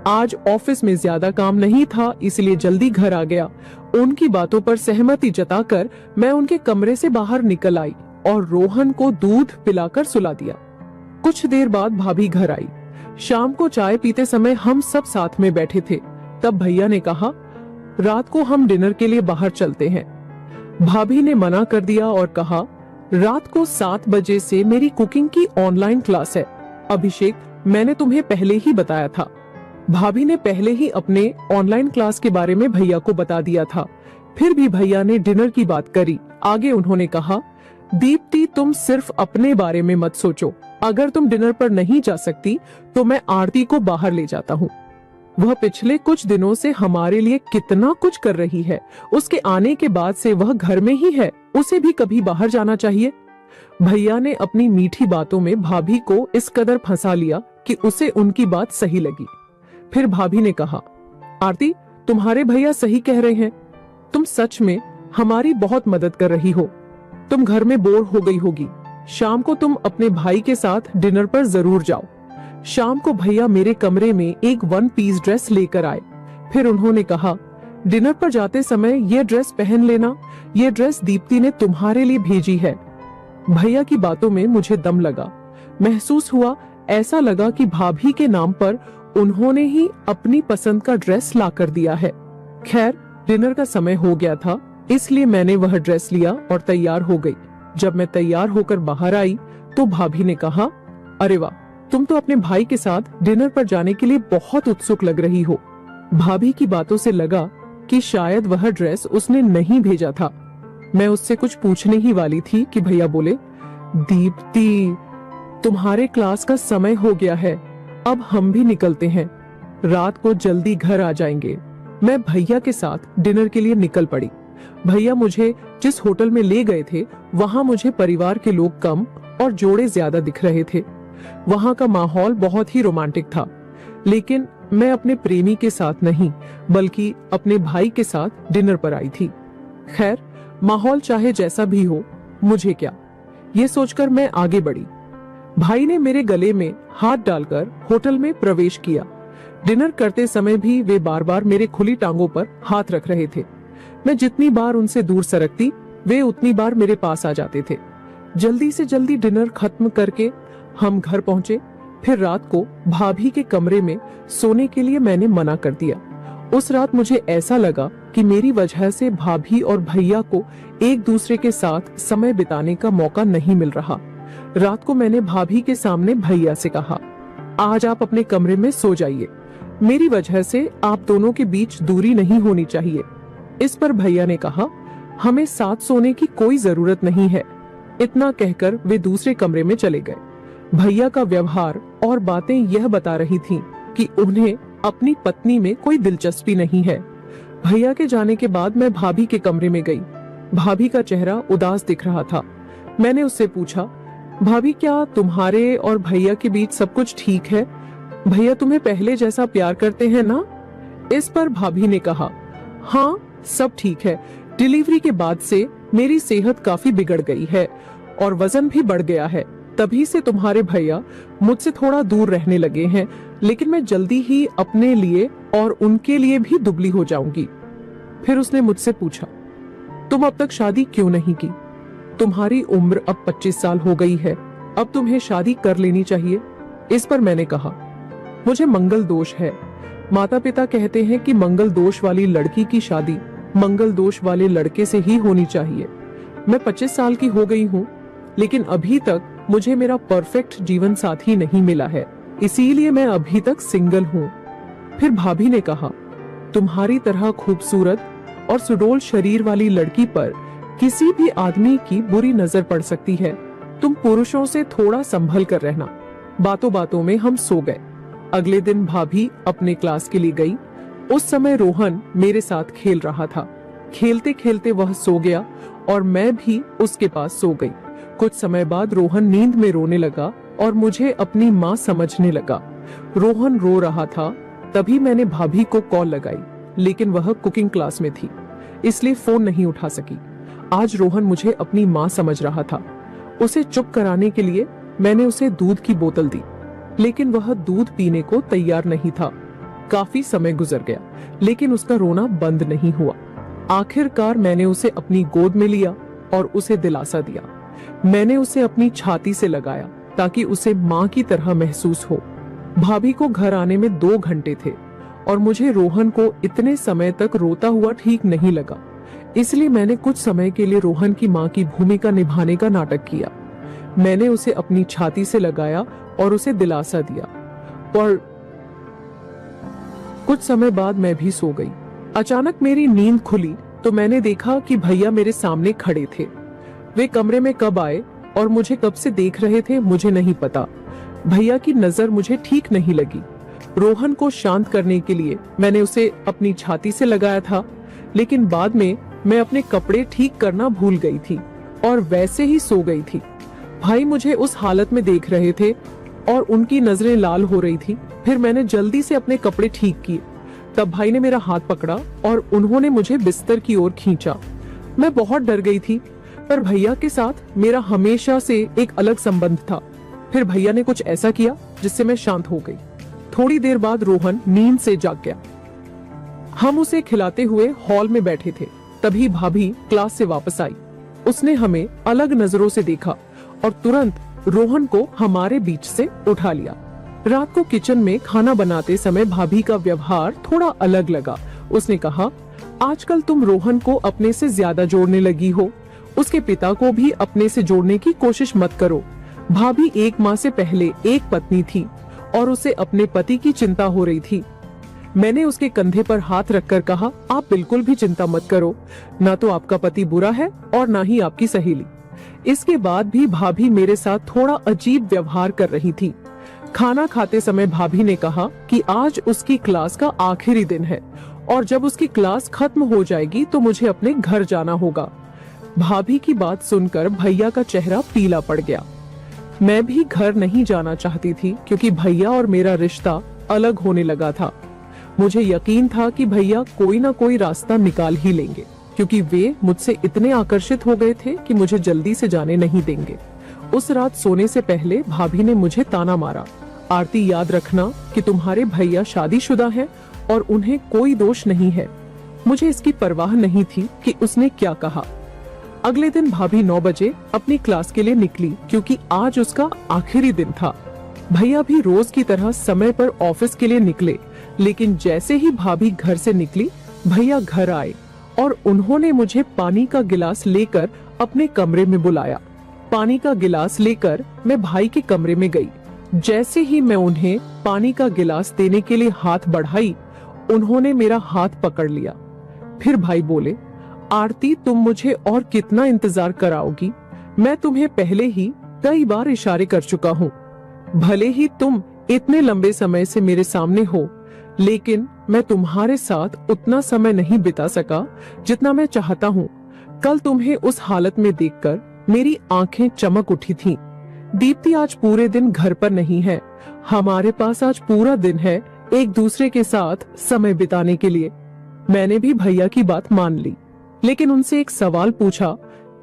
आज ऑफिस में ज्यादा काम नहीं था इसलिए जल्दी घर आ गया। उनकी बातों पर सहमति जताकर मैं उनके कमरे से बाहर निकल आई और रोहन को दूध पिलाकर सुला दिया। कुछ देर बाद भाभी घर आई। शाम को चाय पीते समय हम सब साथ में बैठे थे। तब भैया ने कहा, रात को हम डिनर के लिए बाहर चलते हैं। भाभी ने मना कर दिया और कहा, रात को 7 बजे से मेरी कुकिंग की ऑनलाइन क्लास है। अभिषेक, मैंने तुम्हें पहले ही बताया था। भाभी ने पहले ही अपने ऑनलाइन क्लास के बारे में भैया को बता दिया था। फिर भी भैया ने डिनर की बात करी। आगे उन्होंने कहा, दीप्ति तुम सिर्फ अपने बारे में मत सोचो, अगर तुम डिनर पर नहीं जा सकती तो मैं आरती को बाहर ले जाता हूँ। वह पिछले कुछ दिनों से हमारे लिए कितना कुछ कर रही है। उसके आने के बाद से वह घर में ही है, उसे भी कभी बाहर जाना चाहिए। भैया ने अपनी मीठी बातों में भाभी को इस कदर फंसा लिया कि उसे उनकी बात सही लगी। फिर भाभी ने कहा, आरती तुम्हारे भैया सही कह रहे हैं, तुम सच में हमारी बहुत मदद कर रही हो। तुम घर में बोर हो गई होगी, शाम को तुम अपने भाई के साथ डिनर पर जरूर जाओ। शाम को भैया मेरे कमरे में एक 1 पीस ड्रेस लेकर आए। फिर उन्होंने कहा, डिनर पर जाते समय ये ड्रेस पहन लेना, ये ड्रेस दीप्ति ने तुम्हारे लिए भेजी है। भैया की बातों में मुझे दम लगा। महसूस हुआ ऐसा लगा कि भाभी के नाम पर उन्होंने ही अपनी पसंद का ड्रेस ला कर दिया है। खैर, डिनर का समय हो गया था, इसलिए मैंने वह ड्रेस लिया और तैयार हो गई। जब मैं तैयार होकर बाहर आई तो भाभी ने कहा, अरे वाह, तुम तो अपने भाई के साथ डिनर पर जाने के लिए बहुत उत्सुक लग रही हो। भाभी की बातों से लगा कि शायद वह ड्रेस उसने नहीं भेजा था। मैं उससे कुछ पूछने ही वाली थी कि भैया बोले, दीप्ति, तुम्हारे क्लास का समय हो गया है, अब हम भी निकलते हैं, रात को जल्दी घर आ जाएंगे। मैं भैया के साथ डिनर के लिए निकल पड़ी। भैया मुझे जिस होटल में ले गए थे वहां मुझे परिवार के लोग कम और जोड़े ज्यादा दिख रहे थे। वहां का माहौल बहुत ही रोमांटिक था, लेकिन मैं अपने प्रेमी के साथ नहीं बल्कि अपने भाई के साथ डिनर पर आई थी। खैर, माहौल चाहे जैसा भी हो, मुझे क्या, ये सोचकर मैं आगे बढ़ी। भाई ने मेरे गले में हाथ डालकर होटल में प्रवेश किया। डिनर करते समय भी वे बार बार मेरे खुली टांगों पर हाथ रख रहे थे। मैं जितनी बार उनसे दूर सरकती, वे उतनी बार मेरे पास आ जाते थे। जल्दी से जल्दी डिनर खत्म करके हम घर पहुंचे। फिर रात को भाभी के कमरे में सोने के लिए मैंने मना कर दिया। उस रात मुझे ऐसा लगा कि मेरी वजह से भाभी और भैया को एक दूसरे के साथ समय बिताने का मौका नहीं मिल रहा। रात को मैंने भाभी के सामने भैया से कहा, आज आप अपने कमरे में सो जाइए, मेरी वजह से आप दोनों के बीच दूरी नहीं होनी चाहिए। इस पर भैया ने कहा, हमें साथ सोने की कोई जरूरत नहीं है। इतना कहकर वे दूसरे कमरे में चले गए। भैया का व्यवहार और बातें यह बता रही थीं कि उन्हें अपनी पत्नी में कोई दिलचस्पी नहीं है। भैया के जाने के बाद मैं भाभी के कमरे में गई। भाभी का चेहरा उदास दिख रहा था। मैंने उससे पूछा, भाभी, क्या तुम्हारे और भैया के बीच सब कुछ ठीक है? भैया तुम्हें पहले जैसा प्यार करते हैं ना? इस पर भाभी ने कहा, हाँ, सब ठीक है। डिलीवरी के बाद से मेरी सेहत काफी बिगड़ गई है और वजन भी बढ़ गया है। तभी से तुम्हारे भैया मुझसे थोड़ा दूर रहने लगे हैं, लेकिन मैं जल्दी ही अपने लिए और उनके लिए भी दुबली हो जाऊंगी। फिर उसने मुझसे पूछा, तुम अब तक शादी क्यों नहीं की? तुम्हारी उम्र अब 25 साल हो गई है, अब तुम्हें शादी कर लेनी चाहिए। इस पर मैंने कहा, मुझे मंगल दोष है। माता पिता कहते हैं कि मंगल दोष वाली लड़की की शादी मंगल दोष वाले लड़के से ही होनी चाहिए। मैं 25 साल की हो गई हूँ, लेकिन अभी तक मुझे मेरा परफेक्ट जीवन साथी नहीं मिला है, इसीलिए मैं अभी तक सिंगल हूँ। फिर भाभी ने कहा, तुम्हारी तरह खूबसूरत और सुडौल शरीर वाली लड़की पर किसी भी आदमी की बुरी नजर पड़ सकती है। तुम पुरुषों से थोड़ा संभल कर रहना। बातों बातों में हम सो गए। अगले दिन भाभी अपने क्लास के लिए गई। उस समय रोहन मेरे साथ खेल रहा था। खेलते खेलते वह सो गया और मैं भी उसके पास सो गई। कुछ समय बाद रोहन नींद में रोने लगा और मुझे अपनी माँ समझने लगा। रोहन रो रहा था। तभी मैंने भाभी को कॉल लगाई, लेकिन वह कुकिंग क्लास में थी, इसलिए फोन नहीं उठा सकी। आज रोहन मुझे अपनी माँ समझ रहा था। उसे चुप कराने के लिए मैंने उसे दूध की बोतल दी, लेकिन वह दूध पीने को तैयार नहीं था। काफी समय गुजर गया, लेकिन उसका रोना बंद नहीं हुआ। आखिरकार मैंने उसे अपनी गोद में लिया और उसे दिलासा दिया। मैंने उसे अपनी छाती से लगाया ताकि उसे माँ की तरह महसूस हो। भाभी को घर आने में 2 घंटे थे और मुझे रोहन को इतने समय तक रोता हुआ ठीक नहीं लगा, इसलिए मैंने कुछ समय के लिए रोहन की माँ की भूमिका निभाने का नाटक किया। मैंने उसे अपनी छाती से लगाया और उसे दिलासा दिया और कुछ समय बाद मैं भी सो गई। अचानक मेरी नींद खुली तो मैंने देखा कि भैया मेरे सामने खड़े थे। वे कमरे में कब आए और मुझे कब से देख रहे थे मुझे नहीं पता। भैया की नजर मुझे ठीक नहीं लगी। रोहन को शांत करने के लिए मैंने उसे अपनी छाती से लगाया था, लेकिन बाद में मैं अपने कपड़े ठीक करना भूल गई थी और वैसे ही सो गई थी। भाई मुझे उस हालत में देख रहे थे और उनकी नजरें लाल हो रही थी। फिर मैंने जल्दी से अपने कपड़े ठीक किए। तब भाई ने मेरा हाथ पकड़ा और उन्होंने मुझे बिस्तर की ओर खींचा। मैं बहुत डर गई थी, पर भैया के साथ मेरा हमेशा से एक अलग संबंध था। फिर भैया ने कुछ ऐसा किया जिससे मैं शांत हो गई। थोड़ी देर बाद रोहन नींद से जाग गया। हम उसे खिलाते हुए हॉल में बैठे थे। तभी भाभी क्लास से वापस आई। उसने हमें अलग नजरों से देखा और तुरंत रोहन को हमारे बीच से उठा लिया। रात को किचन में खाना बनाते समय भाभी का व्यवहार थोड़ा अलग लगा। उसने कहा, आजकल तुम रोहन को अपने से ज्यादा जोड़ने लगी हो, उसके पिता को भी अपने से जोड़ने की कोशिश मत करो। भाभी 1 माह से पहले एक पत्नी थी और उसे अपने पति की चिंता हो रही थी। मैंने उसके कंधे पर हाथ रखकर कहा, आप बिल्कुल भी चिंता मत करो, ना तो आपका पति बुरा है और ना ही आपकी सहेली। इसके बाद भी भाभी मेरे साथ थोड़ा अजीब व्यवहार कर रही थी। खाना खाते समय भाभी ने कहा कि आज उसकी क्लास का आखिरी दिन है और जब उसकी क्लास खत्म हो जाएगी तो मुझे अपने घर जाना होगा। भाभी की बात सुनकर भैया का चेहरा पीला पड़ गया। मैं भी घर नहीं जाना चाहती थी क्योंकि भैया और मेरा रिश्ता अलग होने लगा था। मुझे यकीन था कि भैया कोई ना कोई रास्ता निकाल ही लेंगे क्योंकि वे मुझसे इतने आकर्षित हो गए थे कि मुझे जल्दी से जाने नहीं देंगे। उस रात सोने से पहले भाभी ने मुझे ताना मारा, आरती याद रखना कि तुम्हारे भैया शादीशुदा हैं और उन्हें कोई दोष नहीं है। मुझे इसकी परवाह नहीं थी कि उसने क्या कहा। अगले दिन भाभी 9 बजे अपनी क्लास के लिए निकली क्योंकि आज उसका आखिरी दिन था। भैया भी रोज की तरह समय पर ऑफिस के लिए निकले, लेकिन जैसे ही भाभी घर से निकली भैया घर आए और उन्होंने मुझे पानी का गिलास लेकर अपने कमरे में बुलाया। पानी का गिलास लेकर मैं भाई के कमरे में गई। जैसे ही मैं उन्हें पानी का गिलास देने के लिए हाथ बढ़ाई, उन्होंने मेरा हाथ पकड़ लिया। फिर भाई बोले, आरती तुम मुझे और कितना इंतजार कराओगी? मैं तुम्हें पहले ही कई बार इशारे कर चुका हूँ। भले ही तुम इतने लंबे समय से मेरे सामने हो, लेकिन मैं तुम्हारे साथ उतना समय नहीं बिता सका जितना मैं चाहता हूँ। कल तुम्हें उस हालत में देखकर मेरी आंखें चमक उठी थीं। दीप्ति आज पूरे दिन घर पर नहीं है। हमारे पास आज पूरा दिन है एक दूसरे के साथ समय बिताने के लिए। मैंने भी भैया की बात मान ली, लेकिन उनसे एक सवाल पूछा,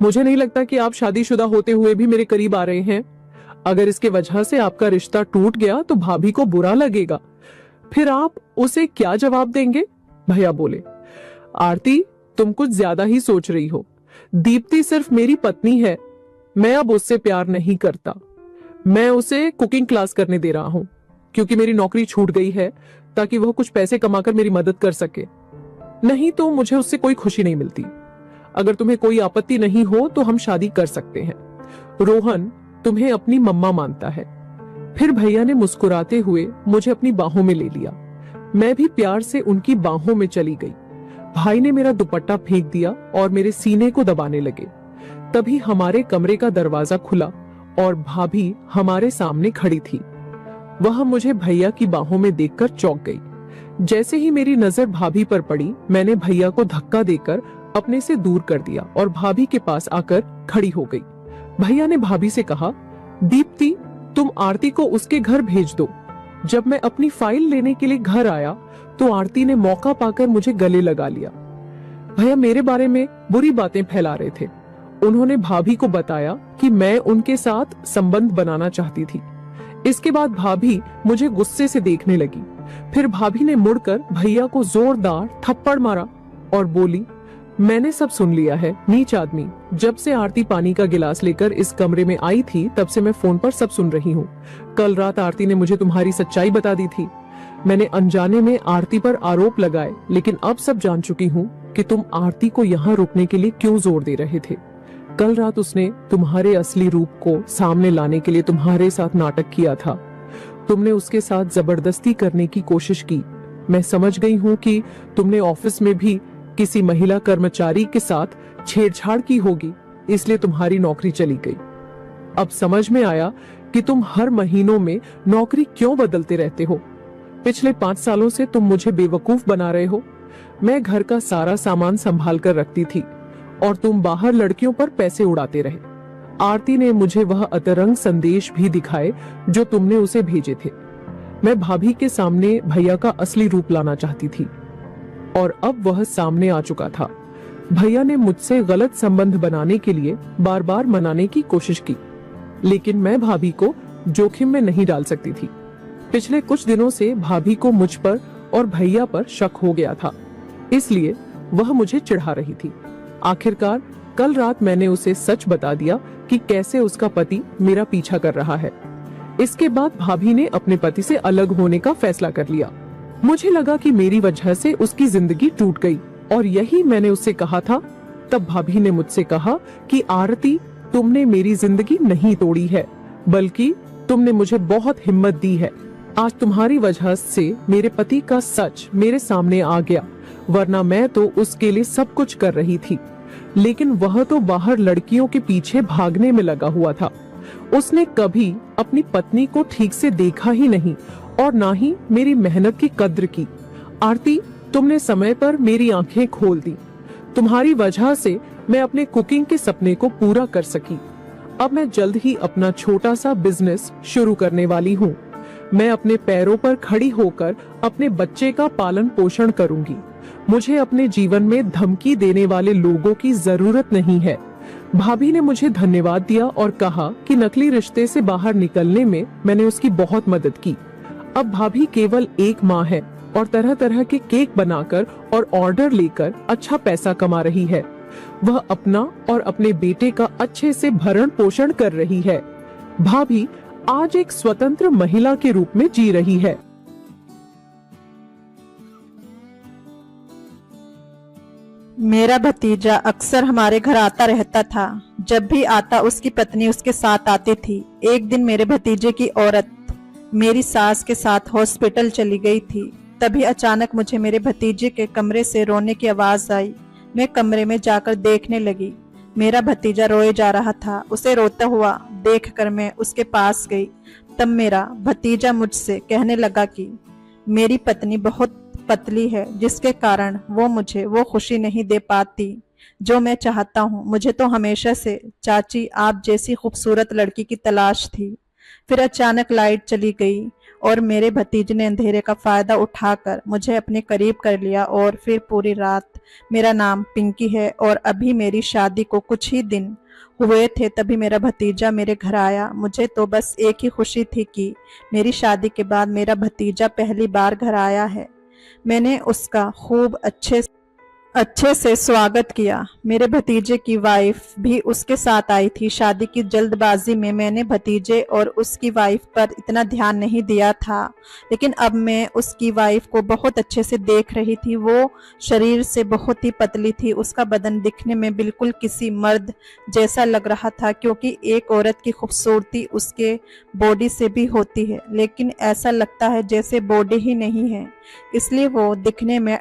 मुझे नहीं लगता कि आप शादीशुदा होते हुए भी मेरे करीब आ रहे हैं। अगर इसके वजह से आपका रिश्ता टूट गया तो भाभी को बुरा लगेगा। फिर आप उसे क्या जवाब देंगे? भैया बोले, आरती तुम कुछ ज्यादा ही सोच रही हो। दीप्ति सिर्फ मेरी पत्नी है। मैं अब उससे प्यार नहीं करता। मैं उसे कुकिंग क्लास करने दे रहा हूँ क्योंकि मेरी नौकरी छूट गई है, ताकि वह कुछ पैसे कमाकर मेरी मदद कर सके। नहीं तो मुझे उससे कोई खुशी नहीं मिलती। अगर तुम्हें कोई आपत्ति नहीं हो तो हम शादी कर सकते हैं। रोहन तुम्हें अपनी मम्मा मानता है। फिर भैया ने मुस्कुराते हुए मुझे अपनी बाहों में ले लिया। मैं भी प्यार से उनकी बाहों में चली गई। भाई ने मेरा दुपट्टा फेंक दिया और मेरे सीने को दबाने लगे। तभी हमारे कमरे का दरवाजा खुला और भाभी हमारे सामने खड़ी थी। वह मुझे भैया की बाहों में देखकर चौंक गई। जैसे ही मेरी नजर भाभी पर पड़ी, मैंने भैया को धक्का देकर अपने से दूर कर दिया और भाभी के पास आकर खड़ी हो गई। भैया ने भाभी से कहा, दीप्ति तुम आरती को उसके घर भेज दो। जब मैं अपनी फाइल लेने के लिए घर आया तो आरती ने मौका पाकर मुझे गले लगा लिया। भैया मेरे बारे में बुरी बातें फैला रहे थे। उन्होंने भाभी को बताया कि मैं उनके साथ संबंध बनाना चाहती थी। इसके बाद भाभी मुझे गुस्से से देखने लगी। फिर भाभी ने मुड़कर भैया को जोरदार थप्पड़ मारा और बोली, मैंने सब सुन लिया है नीच आदमी। जब से आरती पानी का गिलास लेकर इस कमरे में आई थी तब से मैं फोन पर सब सुन रही हूँ। कल रात आरती ने मुझे तुम्हारी सच्चाई बता दी थी। मैंने अनजाने में आरती पर आरोप लगाए, लेकिन अब सब जान चुकी हूँ कि तुम आरती को यहाँ रुकने के लिए क्यों जोर दे रहे थे। कल रात उसने तुम्हारे असली रूप को सामने लाने के लिए तुम्हारे साथ नाटक किया था। तुमने उसके साथ जबरदस्ती करने की कोशिश की। मैं समझ गई हूँ कि तुमने ऑफिस में भी किसी महिला कर्मचारी के साथ छेड़छाड़ की होगी, इसलिए तुम्हारी नौकरी चली गई। अब समझ में आया कि तुम हर महीनों में नौकरी क्यों बदलते रहते हो। पिछले 5 सालों से तुम मुझे बेवकूफ बना रहे हो। मैं घर का सारा सामान संभाल कर रखती थी और तुम बाहर लड़कियों पर पैसे उड़ाते रहे। आरती ने मुझे वह अतरंग संदेश भी दिखाए जो तुमने उसे भेजे थे। मैं भाभी के सामने भैया का असली रूप लाना चाहती थी और अब वह सामने आ चुका था। भैया ने मुझसे गलत संबंध बनाने के लिए बार बार मनाने की कोशिश की, लेकिन मैं भाभी को जोखिम में नहीं डाल सकती थी। पिछले कुछ दिनों से भाभी को मुझ पर और भैया पर शक हो गया था, इसलिए वह मुझे चिढ़ा रही थी। आखिरकार कल रात मैंने उसे सच बता दिया कि कैसे उसका पति मेरा पीछा कर रहा है। इसके बाद भाभी ने अपने पति से अलग होने का फैसला कर लिया। मुझे लगा कि मेरी वजह से उसकी जिंदगी टूट गई और यही मैंने उससे कहा था। तब भाभी ने मुझसे कहा कि आरती, तुमने मेरी जिंदगी नहीं तोड़ी है, बल्कि तुमने मुझे बहुत हिम्मत दी है। आज तुम्हारी वजह से मेरे पति का सच मेरे सामने आ गया, वरना मैं तो उसके लिए सब कुछ कर रही थी, लेकिन वह तो बाहर लड़कियों के पीछे भागने में लगा हुआ था। उसने कभी अपनी पत्नी को ठीक से देखा ही नहीं और ना ही मेरी मेहनत की कद्र की। आरती, तुमने समय पर मेरी आंखें खोल दी। तुम्हारी वजह से मैं अपने कुकिंग के सपने को पूरा कर सकी। अब मैं जल्द ही अपना छोटा सा बिजनेस शुरू करने वाली हूँ। मैं अपने पैरों पर खड़ी होकर अपने बच्चे का पालन पोषण करूंगी। मुझे अपने जीवन में धमकी देने वाले लोगों की जरूरत नहीं है। भाभी ने मुझे धन्यवाद दिया और कहा कि नकली रिश्ते से बाहर निकलने में मैंने उसकी बहुत मदद की। अब भाभी केवल एक माँ है और तरह तरह के केक बनाकर और ऑर्डर लेकर अच्छा पैसा कमा रही है। वह अपना और अपने बेटे का अच्छे से भरण पोषण कर रही है। भाभी आज एक स्वतंत्र महिला के रूप में जी रही है। मेरा भतीजा अक्सर हमारे घर आता रहता था। जब भी आता उसकी पत्नी उसके साथ आती थी। एक दिन मेरे भतीजे की औरत मेरी सास के साथ हॉस्पिटल चली गई थी। तभी अचानक मुझे मेरे भतीजे के कमरे से रोने की आवाज आई। मैं कमरे में जाकर देखने लगी। मेरा भतीजा रोए जा रहा था। उसे रोता हुआ देखकर मैं उसके पास गई। तब मेरा भतीजा मुझसे कहने लगा कि मेरी पत्नी बहुत पतली है, जिसके कारण वो मुझे वो खुशी नहीं दे पाती जो मैं चाहता हूँ। मुझे तो हमेशा से चाची आप जैसी खूबसूरत लड़की की तलाश थी। फिर अचानक लाइट चली गई और मेरे भतीजे ने अंधेरे का फायदा उठाकर मुझे अपने करीब कर लिया। और फिर पूरी रात, मेरा नाम पिंकी है और अभी मेरी शादी को कुछ ही दिन हुए थे तभी मेरा भतीजा मेरे घर आया। मुझे तो बस एक ही खुशी थी कि मेरी शादी के बाद मेरा भतीजा पहली बार घर आया है। मैंने उसका खूब अच्छे से स्वागत किया। मेरे भतीजे की वाइफ भी उसके साथ आई थी। शादी की जल्दबाजी में मैंने भतीजे और उसकी वाइफ पर इतना ध्यान नहीं दिया था, लेकिन अब मैं उसकी वाइफ को बहुत अच्छे से देख रही थी। वो शरीर से बहुत ही पतली थी। उसका बदन दिखने में बिल्कुल किसी मर्द जैसा लग रहा था, क्योंकि एक औरत की खूबसूरती उसके बॉडी से भी होती है, लेकिन ऐसा लगता है जैसे बॉडी ही नहीं है, इसलिए वो दिखने में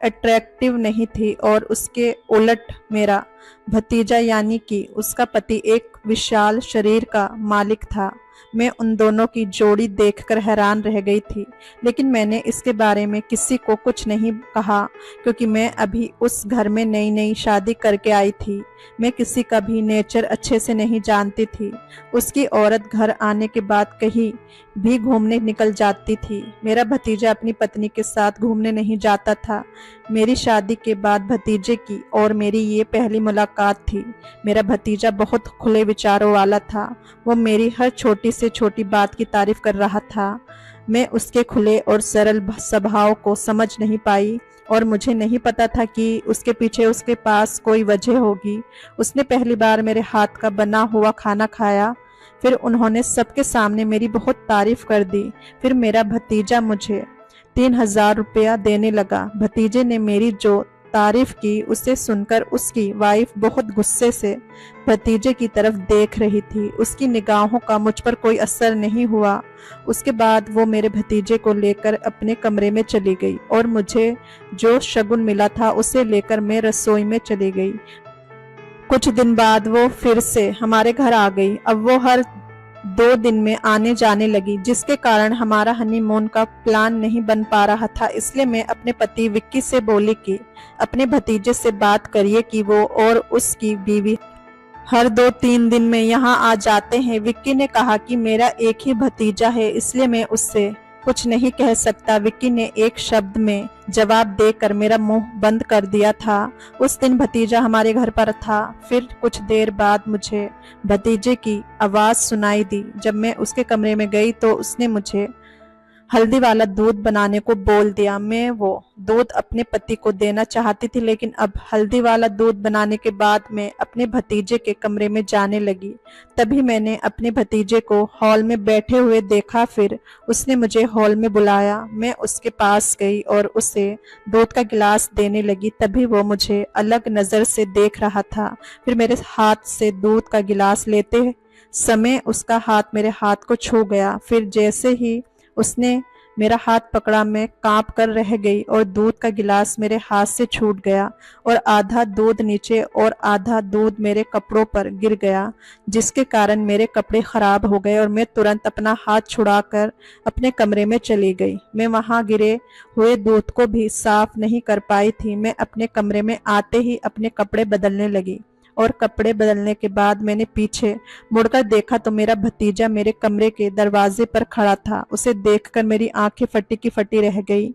अट्रैक्टिव नहीं थी। और उसके उलट मेरा भतीजा यानी कि उसका पति एक विशाल शरीर का मालिक था। मैं उन दोनों की जोड़ी देखकर हैरान रह गई थी, लेकिन मैंने इसके बारे में किसी को कुछ नहीं कहा, क्योंकि मैं अभी उस घर में नई नई शादी करके आई थी। मैं किसी का भी नेचर अच्छे से नहीं जानती थी। उसकी औरत घर आने के बाद कहीं भी घूमने निकल जाती थी। मेरा भतीजा अपनी पत्नी के साथ घूमने नहीं जाता था। मेरी शादी के बाद भतीजे की और मेरी ये पहली मुलाकात थी। मेरा भतीजा बहुत खुले विचारों वाला था। वो मेरी हर छोटी से छोटी बात की तारीफ कर रहा था। मैं उसके खुले और सरल स्वभाव को समझ नहीं पाई और मुझे नहीं पता था कि उसके पीछे उसके पास कोई वजह होगी। उसने पहली बार मेरे हाथ का बना हुआ खाना खाया। फिर उन्होंने सबके सामने मेरी बहुत तारीफ कर दी। फिर मेरा भतीजा मुझे 3000 रुपया देने लगा। भतीजे ने मेरी जो तारीफ की उसे सुनकर उसकी वाइफ बहुत गुस्से से भतीजे की तरफ देख रही थी। उसकी निगाहों का मुझ पर कोई असर नहीं हुआ। उसके बाद वो मेरे भतीजे को लेकर अपने कमरे में चली गई और मुझे जो शगुन मिला था उसे लेकर मैं रसोई में चली गई। कुछ दिन बाद वो फिर से हमारे घर आ गई। अब वो हर 2 दिन में आने जाने लगी, जिसके कारण हमारा हनीमून का प्लान नहीं बन पा रहा था। इसलिए मैं अपने पति विक्की से बोली कि अपने भतीजे से बात करिए कि वो और उसकी बीवी हर 2-3 दिन में यहाँ आ जाते हैं। विक्की ने कहा कि मेरा एक ही भतीजा है, इसलिए मैं उससे कुछ नहीं कह सकता। विक्की ने एक शब्द में जवाब देकर मेरा मुंह बंद कर दिया था। उस दिन भतीजा हमारे घर पर था। फिर कुछ देर बाद मुझे भतीजे की आवाज सुनाई दी। जब मैं उसके कमरे में गई तो उसने मुझे हल्दी वाला दूध बनाने को बोल दिया। मैं वो दूध अपने पति को देना चाहती थी, लेकिन अब हल्दी वाला दूध बनाने के बाद मैं अपने भतीजे के कमरे में जाने लगी। तभी मैंने अपने भतीजे को हॉल में बैठे हुए देखा। फिर उसने मुझे हॉल में बुलाया। मैं उसके पास गई और उसे दूध का गिलास देने लगी। तभी वो मुझे अलग नज़र से देख रहा था। फिर मेरे हाथ से दूध का गिलास लेते समय उसका हाथ मेरे हाथ को छू गया। फिर जैसे ही उसने मेरा हाथ पकड़ा, मैं कांप कर रह गई और दूध का गिलास मेरे हाथ से छूट गया और आधा दूध नीचे और आधा दूध मेरे कपड़ों पर गिर गया, जिसके कारण मेरे कपड़े खराब हो गए और मैं तुरंत अपना हाथ छुड़ाकर अपने कमरे में चली गई। मैं वहां गिरे हुए दूध को भी साफ नहीं कर पाई थी। मैं अपने कमरे में आते ही अपने कपड़े बदलने लगी और कपड़े बदलने के बाद मैंने पीछे मुड़कर देखा तो मेरा भतीजा मेरे कमरे के दरवाजे पर खड़ा था। उसे देखकर मेरी आंखें फटी की फटी रह गई,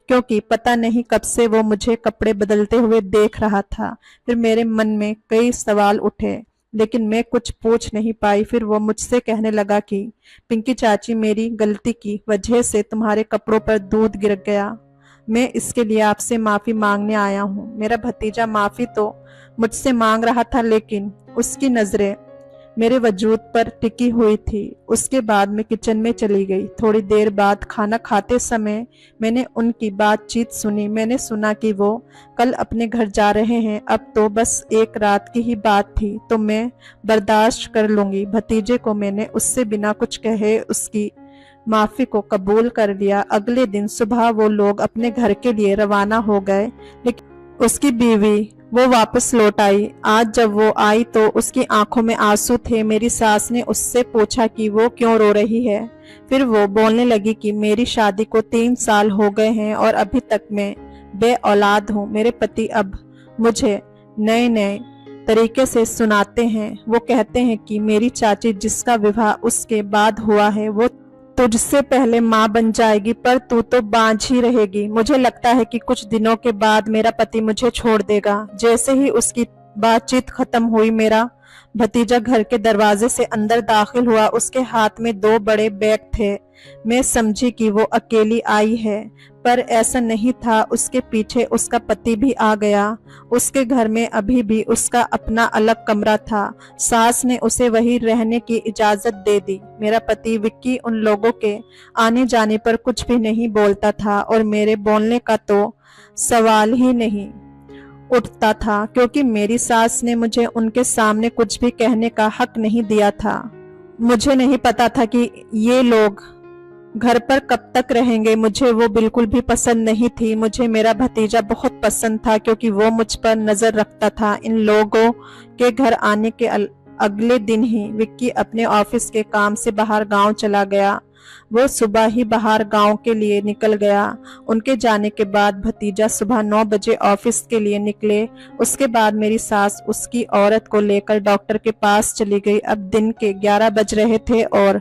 क्योंकि पता नहीं कब से वो मुझे कपड़े बदलते हुए देख रहा था। फिर मेरे मन में कई सवाल उठे, लेकिन मैं कुछ पूछ नहीं पाई। फिर वो मुझसे कहने लगा कि पिंकी चाची, मेरी गलती की वजह से तुम्हारे कपड़ों पर दूध गिर गया। मैं इसके लिए आपसे माफी मांगने आया हूँ। मेरा भतीजा माफी तो मुझसे मांग रहा था, लेकिन उसकी नजरें मेरे वजूद पर टिकी हुई थी। उसके बाद मैं किचन में चली गई। थोड़ी देर बाद खाना खाते समय मैंने उनकी बातचीत सुनी। मैंने सुना कि वो कल अपने घर जा रहे हैं। अब तो बस एक रात की ही बात थी, तो मैं बर्दाश्त कर लूंगी। भतीजे को मैंने उससे बिना कुछ कहे उसकी माफी को कबूल कर लिया। अगले दिन सुबह वो लोग अपने घर के लिए रवाना हो गए, लेकिन उसकी बीवी वो वापस लौट आई। आज जब वो आई तो उसकी आंखों में आंसू थे। मेरी सास ने उससे पूछा कि वो क्यों रो रही है। फिर वो बोलने लगी कि मेरी शादी को 3 साल हो गए हैं और अभी तक मैं बे औलाद हूँ। मेरे पति अब मुझे नए नए तरीके से सुनाते हैं। वो कहते हैं कि मेरी चाची जिसका विवाह उसके बाद हुआ है, वो तुझसे पहले माँ बन जाएगी, पर तू तो बांझ ही रहेगी। मुझे लगता है कि कुछ दिनों के बाद मेरा पति मुझे छोड़ देगा। जैसे ही उसकी बातचीत खत्म हुई, मेरा भतीजा घर के दरवाजे से अंदर दाखिल हुआ। उसके हाथ में 2 बड़े बैग थे। मैं समझी कि वो अकेली आई है, पर ऐसा नहीं था। उसके पीछे उसका पति भी आ गया। उसके घर में अभी भी उसका अपना अलग कमरा था। सास ने उसे वहीं रहने की इजाजत दे दी। मेरा पति विक्की उन लोगों के आने जाने पर कुछ भी नहीं बोलता था और मेरे बोलने का तो सवाल ही नहीं उठता था, क्योंकि मेरी सास ने मुझे उनके सामने कुछ भी कहने का हक नहीं दिया था। मुझे नहीं पता था कि ये लोग घर पर कब तक रहेंगे। मुझे वो बिल्कुल भी पसंद नहीं थी। मुझे मेरा भतीजा बहुत पसंद था, क्योंकि वो मुझ पर नजर रखता था। इन लोगों के घर आने के अगले दिन ही विक्की अपने ऑफिस के काम से बाहर गांव चला गया। वो सुबह ही बाहर गांव के लिए निकल गया। उनके जाने के बाद भतीजा सुबह 9 बजे ऑफिस के लिए निकले। उसके बाद मेरी सास उसकी औरत को लेकर डॉक्टर के पास चली गई। अब दिन के 11 बज रहे थे और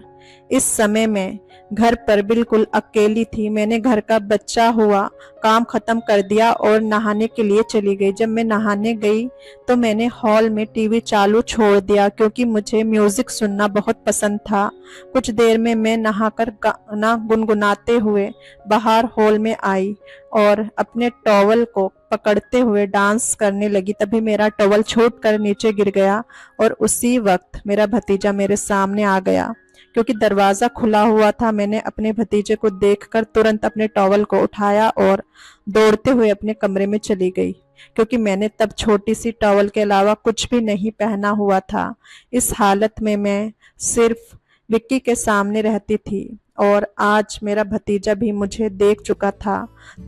इस समय में घर पर बिल्कुल अकेली थी। मैंने घर का बच्चा हुआ काम खत्म कर दिया और नहाने के लिए चली गई। जब मैं नहाने गई तो मैंने हॉल में टीवी चालू छोड़ दिया, क्योंकि मुझे म्यूजिक सुनना बहुत पसंद था। कुछ देर में मैं नहाकर गाना गुनगुनाते हुए बाहर हॉल में आई और अपने टॉवल को पकड़ते हुए डांस करने लगी। तभी मेरा टॉवल छूटकर नीचे गिर गया और उसी वक्त मेरा भतीजा मेरे सामने आ गया। क्योंकि दरवाजा खुला हुआ था, मैंने अपने भतीजे को देखकर तुरंत अपने टॉवल को उठाया और दौड़ते हुए अपने कमरे में चली गई, क्योंकि मैंने तब छोटी सी टॉवल के अलावा कुछ भी नहीं पहना हुआ था। इस हालत में मैं सिर्फ विक्की के सामने रहती थी और आज मेरा भतीजा भी मुझे देख चुका था।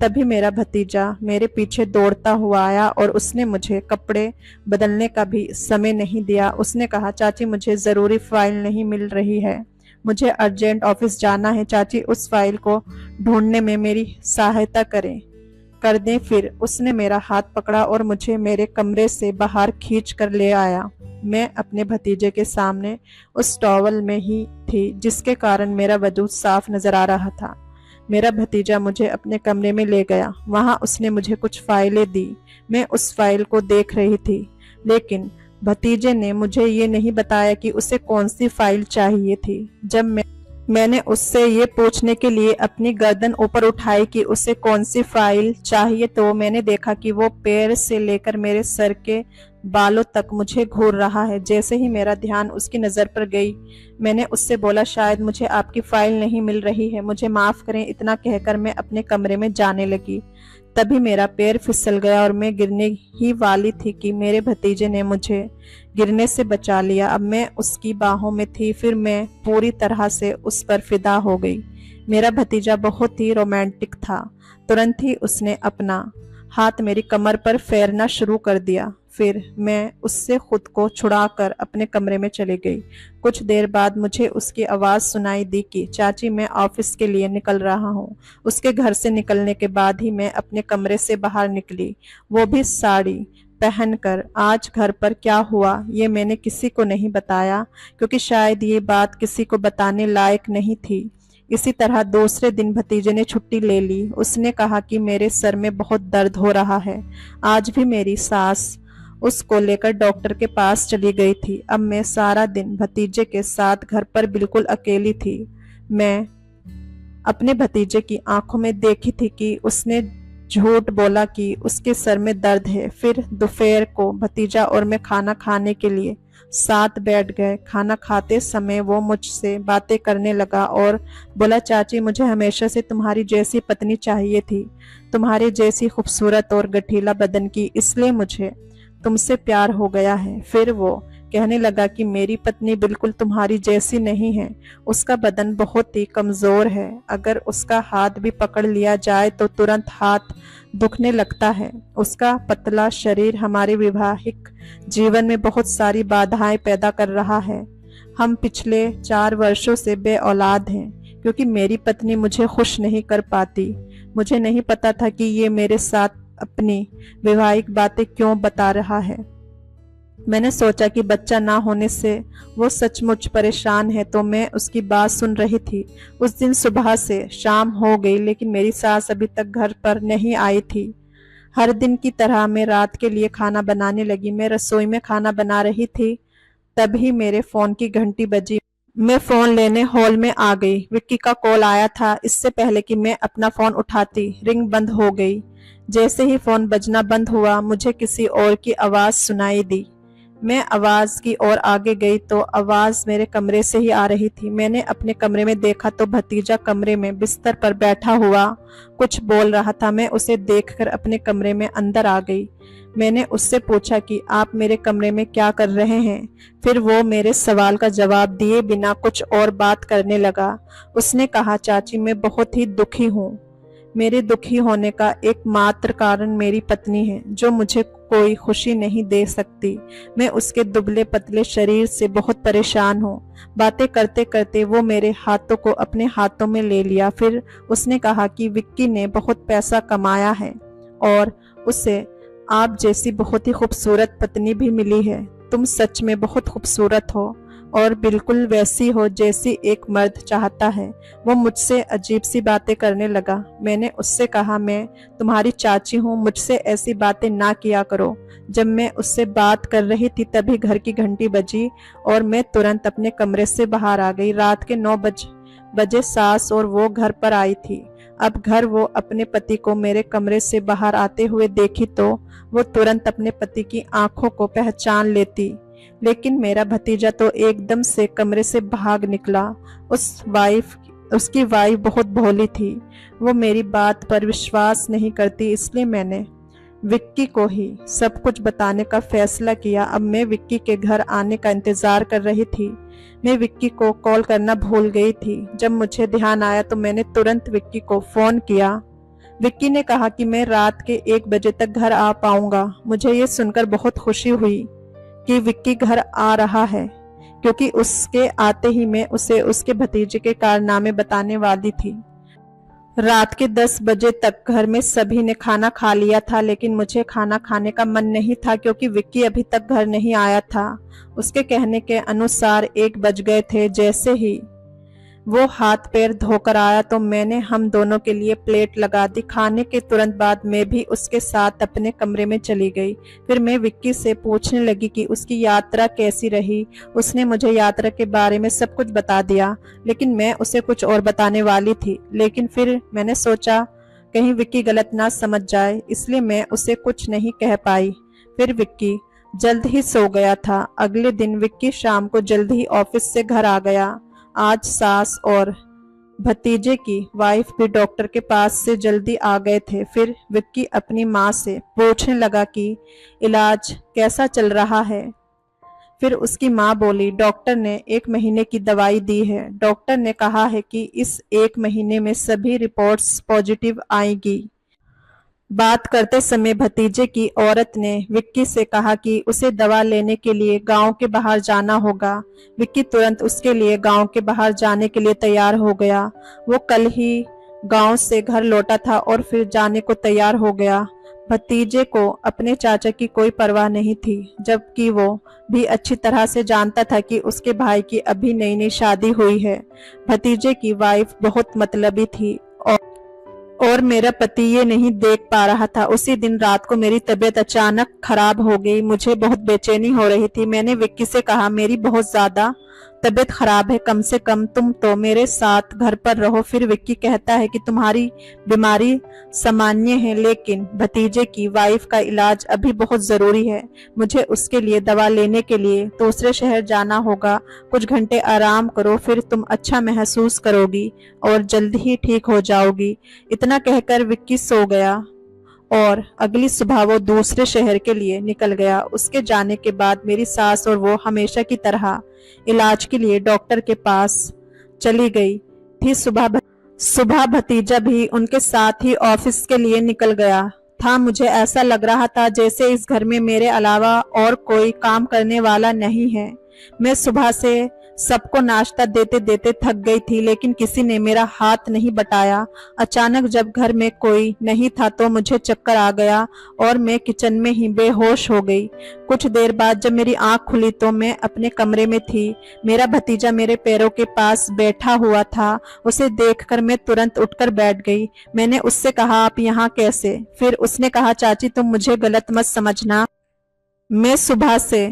तभी मेरा भतीजा मेरे पीछे दौड़ता हुआ आया और उसने मुझे कपड़े बदलने का भी समय नहीं दिया। उसने कहा, चाची मुझे ज़रूरी फाइल नहीं मिल रही है, मुझे अर्जेंट ऑफिस जाना है। चाची उस फाइल को ढूंढने में मेरी सहायता कर दें। फिर उसने मेरा हाथ पकड़ा और मुझे मेरे कमरे से बाहर खींच कर ले आया। मैं अपने भतीजे के सामने उस टॉवल में ही थी, जिसके कारण मेरा वजूद साफ नजर आ रहा था। मेरा भतीजा मुझे अपने कमरे में ले गया। वहां उसने मुझे कुछ फाइलें दी। मैं उस फाइल को देख रही थी, लेकिन भतीजे ने मुझे ये नहीं बताया कि उसे कौन सी फाइल चाहिए थी। जब मैं मैंने उससे ये पूछने के लिए अपनी गर्दन ऊपर उठाई कि उसे कौन सी फाइल चाहिए, तो मैंने देखा कि वो पैर से लेकर मेरे सर के बालों तक मुझे घूर रहा है। जैसे ही मेरा ध्यान उसकी नज़र पर गई, मैंने उससे बोला, शायद मुझे आपकी फाइल नहीं मिल रही है, मुझे माफ़ करें। इतना कहकर मैं अपने कमरे में जाने लगी। तभी मेरा पैर फिसल गया और मैं गिरने ही वाली थी कि मेरे भतीजे ने मुझे गिरने से बचा लिया। अब मैं उसकी बाहों में थी, फिर मैं पूरी तरह से उस पर फिदा हो गई। मेरा भतीजा बहुत ही रोमांटिक था। तुरंत ही उसने अपना हाथ मेरी कमर पर फेरना शुरू कर दिया। फिर मैं उससे खुद को छुड़ाकर अपने कमरे में चली गई। कुछ देर बाद मुझे उसकी आवाज़ सुनाई दी कि चाची, मैं ऑफिस के लिए निकल रहा हूँ। उसके घर से निकलने के बाद ही मैं अपने कमरे से बाहर निकली, वो भी साड़ी पहनकर। आज घर पर क्या हुआ ये मैंने किसी को नहीं बताया, क्योंकि शायद ये बात किसी को बताने लायक नहीं थी। इसी तरह दूसरे दिन भतीजे ने छुट्टी ले ली। उसने कहा कि मेरे सर में बहुत दर्द हो रहा है। आज भी मेरी सास उसको लेकर डॉक्टर के पास चली गई थी। अब मैं सारा दिन भतीजे के साथ घर पर बिल्कुल अकेली थी। मैं अपने भतीजे की आंखों में देखी थी कि उसने झूठ बोला कि उसके सर में दर्द है। फिर दोपहर को भतीजा और मैं खाना खाने के लिए साथ बैठ गए। खाना खाते समय वो मुझसे बातें करने लगा और बोला, चाची, मुझे हमेशा से तुम्हारी जैसी पत्नी चाहिए थी, तुम्हारी जैसी खूबसूरत और गठीला बदन की, इसलिए मुझे तुमसे प्यार हो गया है। फिर वो कहने लगा कि मेरी पत्नी बिल्कुल तुम्हारी जैसी नहीं है, उसका बदन बहुत ही कमज़ोर है, अगर उसका हाथ भी पकड़ लिया जाए तो तुरंत हाथ दुखने लगता है। उसका पतला शरीर हमारे वैवाहिक जीवन में बहुत सारी बाधाएं पैदा कर रहा है। हम पिछले 4 वर्षों से बे औलाद हैं, क्योंकि मेरी पत्नी मुझे खुश नहीं कर पाती। मुझे नहीं पता था कि ये मेरे साथ अपनी वैवाहिक बातें क्यों बता रहा है। मैंने सोचा कि बच्चा ना होने से वो सचमुच परेशान है, तो मैं उसकी बात सुन रही थी। उस दिन सुबह से शाम हो गई, लेकिन मेरी सास अभी तक घर पर नहीं आई थी। हर दिन की तरह मैं रात के लिए खाना बनाने लगी। मैं रसोई में खाना बना रही थी, तभी मेरे फ़ोन की घंटी बजी। मैं फ़ोन लेने हॉल में आ गई। विक्की का कॉल आया था। इससे पहले कि मैं अपना फ़ोन उठाती, रिंग बंद हो गई। जैसे ही फ़ोन बजना बंद हुआ, मुझे किसी और की आवाज़ सुनाई दी। मैं आवाज़ की ओर आगे गई तो आवाज़ मेरे कमरे से ही आ रही थी। मैंने अपने कमरे में देखा तो भतीजा कमरे में बिस्तर पर बैठा हुआ कुछ बोल रहा था। मैं उसे देखकर अपने कमरे में अंदर आ गई। मैंने उससे पूछा कि आप मेरे कमरे में क्या कर रहे हैं। फिर वो मेरे सवाल का जवाब दिए बिना कुछ और बात करने लगा। उसने कहा, चाची, मैं बहुत ही दुखी हूँ। मेरे दुखी होने का एकमात्र कारण मेरी पत्नी है, जो मुझे कोई खुशी नहीं दे सकती। मैं उसके दुबले पतले शरीर से बहुत परेशान हूँ। बातें करते करते वो मेरे हाथों को अपने हाथों में ले लिया। फिर उसने कहा कि विक्की ने बहुत पैसा कमाया है और उसे आप जैसी बहुत ही खूबसूरत पत्नी भी मिली है। तुम सच में बहुत खूबसूरत हो और बिल्कुल वैसी हो जैसी एक मर्द चाहता है। वो मुझसे अजीब सी बातें करने लगा। मैंने उससे कहा, मैं तुम्हारी चाची हूँ, मुझसे ऐसी बातें ना किया करो। जब मैं उससे बात कर रही थी तभी घर की घंटी बजी और मैं तुरंत अपने कमरे से बाहर आ गई। रात के 9 बजे सास और वो घर पर आई थी। अब घर वो अपने पति को मेरे कमरे से बाहर आते हुए देखी तो वो तुरंत अपने पति की आंखों को पहचान लेती, लेकिन मेरा भतीजा तो एकदम से कमरे से भाग निकला। उसकी वाइफ बहुत भोली थी। वो मेरी बात पर विश्वास नहीं करती, इसलिए मैंने विक्की को ही सब कुछ बताने का फैसला किया। अब मैं विक्की के घर आने का इंतजार कर रही थी। मैं विक्की को कॉल करना भूल गई थी। जब मुझे ध्यान आया तो मैंने तुरंत विक्की को फोन किया। विक्की ने कहा कि मैं रात के 1 बजे तक घर आ पाऊंगा। मुझे ये सुनकर बहुत खुशी हुई कि विक्की घर आ रहा है, क्योंकि उसके आते ही मैं उसे उसके भतीजे के कारनामे बताने वाली थी। रात के 10 बजे तक घर में सभी ने खाना खा लिया था, लेकिन मुझे खाना खाने का मन नहीं था, क्योंकि विक्की अभी तक घर नहीं आया था। उसके कहने के अनुसार 1 बज गए थे। जैसे ही वो हाथ पैर धोकर आया तो मैंने हम दोनों के लिए प्लेट लगा दी। खाने के तुरंत बाद मैं भी उसके साथ अपने कमरे में चली गई। फिर मैं विक्की से पूछने लगी कि उसकी यात्रा कैसी रही। उसने मुझे यात्रा के बारे में सब कुछ बता दिया, लेकिन मैं उसे कुछ और बताने वाली थी। लेकिन फिर मैंने सोचा कहीं विक्की गलत ना समझ जाए, इसलिए मैं उसे कुछ नहीं कह पाई। फिर विक्की जल्द ही सो गया था। अगले दिन विक्की शाम को जल्द ही ऑफिस से घर आ गया। आज सास और भतीजे की वाइफ भी डॉक्टर के पास से जल्दी आ गए थे। फिर विक्की अपनी माँ से पूछने लगा कि इलाज कैसा चल रहा है। फिर उसकी माँ बोली, डॉक्टर ने 1 महीने की दवाई दी है। डॉक्टर ने कहा है कि इस 1 महीने में सभी रिपोर्ट्स पॉजिटिव आएगी। बात करते समय भतीजे की औरत ने विक्की से कहा कि उसे दवा लेने के लिए गांव के बाहर जाना होगा। विक्की तुरंत उसके लिए गांव के बाहर जाने के लिए तैयार हो गया। वो कल ही गांव से घर लौटा था और फिर जाने को तैयार हो गया। भतीजे को अपने चाचा की कोई परवाह नहीं थी, जबकि वो भी अच्छी तरह से जानता था कि उसके भाई की अभी नई नई शादी हुई है। भतीजे की वाइफ बहुत मतलबी थी और मेरा पति ये नहीं देख पा रहा था। उसी दिन रात को मेरी तबीयत अचानक खराब हो गई। मुझे बहुत बेचैनी हो रही थी। मैंने विक्की से कहा, मेरी बहुत ज्यादा तबीयत खराब है, कम से कम तुम तो मेरे साथ घर पर रहो। फिर विक्की कहता है कि तुम्हारी बीमारी सामान्य है, लेकिन भतीजे की वाइफ का इलाज अभी बहुत जरूरी है। मुझे उसके लिए दवा लेने के लिए दूसरे शहर जाना होगा। कुछ घंटे आराम करो, फिर तुम अच्छा महसूस करोगी और जल्द ही ठीक हो जाओगी। इतना कहकर विक्की सो गया और अगली सुबह वो दूसरे शहर के लिए निकल गया। उसके जाने के बाद मेरी सास और वो हमेशा की तरह इलाज के लिए डॉक्टर के पास चली गई थी। सुबह भतीजा भी उनके साथ ही ऑफिस के लिए निकल गया था। मुझे ऐसा लग रहा था जैसे इस घर में मेरे अलावा और कोई काम करने वाला नहीं है। मैं सुबह से सबको नाश्ता देते देते थक गई थी, लेकिन किसी ने मेरा हाथ नहीं बटाया। अचानक जब घर में कोई नहीं था तो मुझे चक्कर आ गया और मैं किचन में ही बेहोश हो गई। कुछ देर बाद जब मेरी आंख खुली तो मैं अपने कमरे में थी। मेरा भतीजा मेरे पैरों के पास बैठा हुआ था। उसे देखकर मैं तुरंत उठकर बैठ गई। मैंने उससे कहा, आप यहाँ कैसे? फिर उसने कहा, चाची तुम मुझे गलत मत समझना, मैं सुबह से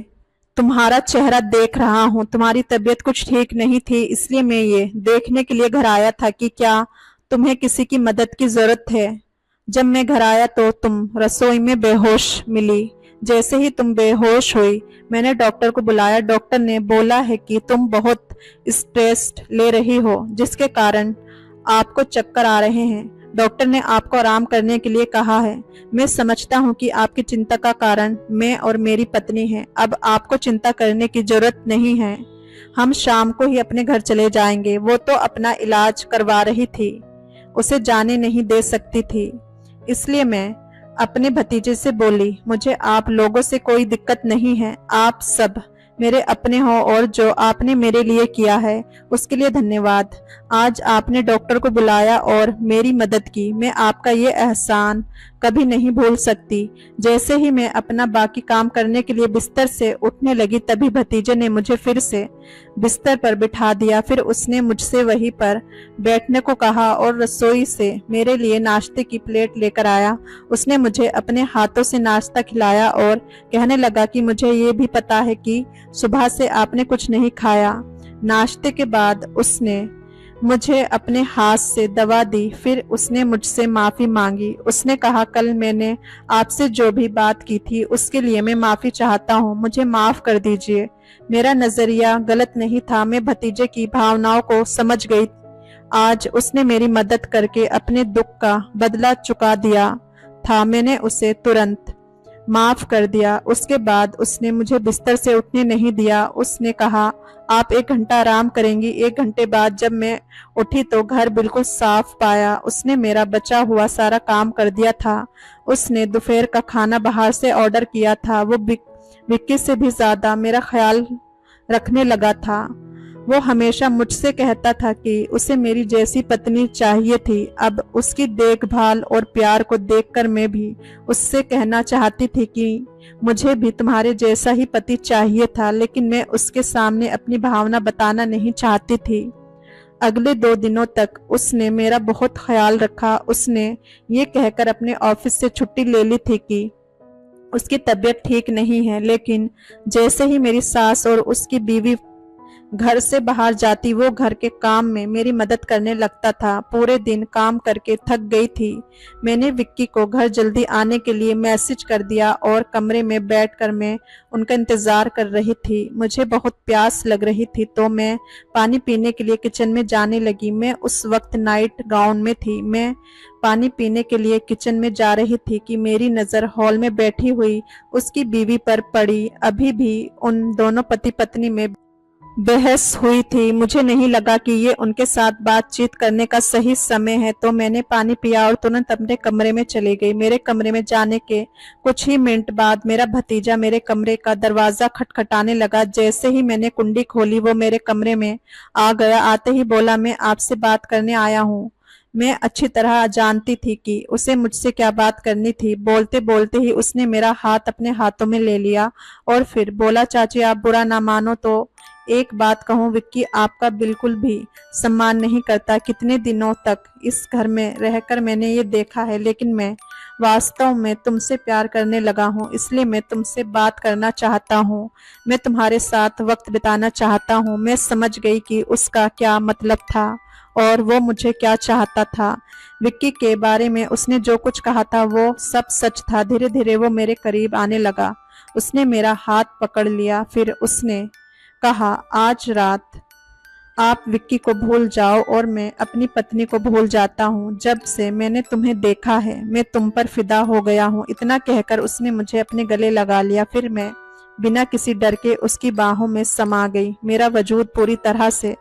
तुम्हारा चेहरा देख रहा हूँ। तुम्हारी तबीयत कुछ ठीक नहीं थी, इसलिए मैं ये देखने के लिए घर आया था कि क्या तुम्हें किसी की मदद की जरूरत है। जब मैं घर आया तो तुम रसोई में बेहोश मिली। जैसे ही तुम बेहोश हुई मैंने डॉक्टर को बुलाया। डॉक्टर ने बोला है कि तुम बहुत स्ट्रेस ले रही हो, जिसके कारण आपको चक्कर आ रहे हैं। डॉक्टर ने आपको आराम करने के लिए कहा है। मैं समझता हूँ कि आपकी चिंता का कारण मैं और मेरी पत्नी है। अब आपको चिंता करने की जरूरत नहीं है। हम शाम को ही अपने घर चले जाएंगे। वो तो अपना इलाज करवा रही थी, उसे जाने नहीं दे सकती थी, इसलिए मैं अपने भतीजे से बोली, मुझे आप लोगों से कोई दिक्कत नहीं है। आप सब मेरे अपने हो और जो आपने मेरे लिए किया है उसके लिए धन्यवाद। आज आपने डॉक्टर को बुलाया और मेरी मदद की। मैं आपका ये एहसान कभी नहीं भूल सकती। जैसे ही मैं अपना बाकी काम करने के लिए बिस्तर से उठने लगी तभी भतीजे ने मुझे फिर से बिस्तर पर बिठा दिया। फिर उसने मुझसे वहीं पर बैठने को कहा और रसोई से मेरे लिए नाश्ते की प्लेट लेकर आया। उसने मुझे अपने हाथों से नाश्ता खिलाया और कहने लगा कि मुझे ये भी पता है कि सुबह से आपने कुछ नहीं खाया। नाश्ते के बाद उसने मुझे अपने हाथ से दवा दी। फिर उसने मुझसे माफी मांगी। उसने कहा, कल मैंने आपसे जो भी बात की थी उसके लिए मैं माफी चाहता हूँ, मुझे माफ कर दीजिए। मेरा नजरिया गलत नहीं था, मैं भतीजे की भावनाओं को समझ गई। आज उसने मेरी मदद करके अपने दुख का बदला चुका दिया था। मैंने उसे तुरंत माफ कर दिया। उसके बाद उसने मुझे बिस्तर से उठने नहीं दिया। उसने कहा, आप 1 घंटा आराम करेंगी। 1 घंटे बाद जब मैं उठी तो घर बिल्कुल साफ पाया। उसने मेरा बचा हुआ सारा काम कर दिया था। उसने दोपहर का खाना बाहर से ऑर्डर किया था। वो विक्की से भी ज्यादा मेरा ख्याल रखने लगा था। वो हमेशा मुझसे कहता था कि उसे मेरी जैसी पत्नी चाहिए थी। अब उसकी देखभाल और प्यार को देखकर मैं भी उससे कहना चाहती थी कि मुझे भी तुम्हारे जैसा ही पति चाहिए था, लेकिन मैं उसके सामने अपनी भावना बताना नहीं चाहती थी। अगले 2 दिनों तक उसने मेरा बहुत ख्याल रखा। उसने ये कहकर अपने ऑफिस से छुट्टी ले ली थी कि उसकी तबीयत ठीक नहीं है, लेकिन जैसे ही मेरी सास और उसकी बीवी घर से बाहर जाती, वो घर के काम में मेरी मदद करने लगता था। पूरे दिन काम करके थक गई थी। मैंने विक्की को घर जल्दी आने के लिए मैसेज कर दिया और कमरे में बैठकर मैं उनका इंतजार कर रही थी। मुझे बहुत प्यास लग रही थी तो मैं पानी पीने के लिए किचन में जाने लगी। मैं उस वक्त नाइट गाउन में थी। मैं पानी पीने के लिए किचन में जा रही थी कि मेरी नज़र हॉल में बैठी हुई उसकी बीवी पर पड़ी। अभी भी उन दोनों पति पत्नी में बहस हुई थी। मुझे नहीं लगा कि ये उनके साथ बातचीत करने का सही समय है, तो मैंने पानी पिया और तुरंत अपने कमरे में चली गई। मेरे कमरे में जाने के कुछ ही मिनट बाद मेरा भतीजा मेरे कमरे का दरवाजा खटखटाने लगा। जैसे ही मैंने कुंडी खोली, वो मेरे कमरे में आ गया। आते ही बोला, मैं आपसे बात करने आया हूँ। मैं अच्छी तरह जानती थी कि उसे मुझसे क्या बात करनी थी। बोलते बोलते ही उसने मेरा हाथ अपने हाथों में ले लिया और फिर बोला, चाची आप बुरा ना मानो तो एक बात कहूँ, विक्की आपका बिल्कुल भी सम्मान नहीं करता। कितने दिनों तक इस घर में रहकर मैंने ये देखा है, लेकिन मैं वास्तव में तुमसे प्यार करने लगा हूँ, इसलिए मैं तुमसे बात करना चाहता हूँ। मैं तुम्हारे साथ वक्त बिताना चाहता हूँ। मैं समझ गई कि उसका क्या मतलब था और वो मुझे क्या चाहता था। विक्की के बारे में उसने जो कुछ कहा था वो सब सच था। धीरे धीरे वो मेरे करीब आने लगा। उसने मेरा हाथ पकड़ लिया। फिर उसने कहा, आज रात आप विक्की को भूल जाओ और मैं अपनी पत्नी को भूल जाता हूँ। जब से मैंने तुम्हें देखा है मैं तुम पर फिदा हो गया हूँ। इतना कहकर उसने मुझे अपने गले लगा लिया। फिर मैं बिना किसी डर के उसकी बाहों में समा गई। मेरा वजूद पूरी तरह से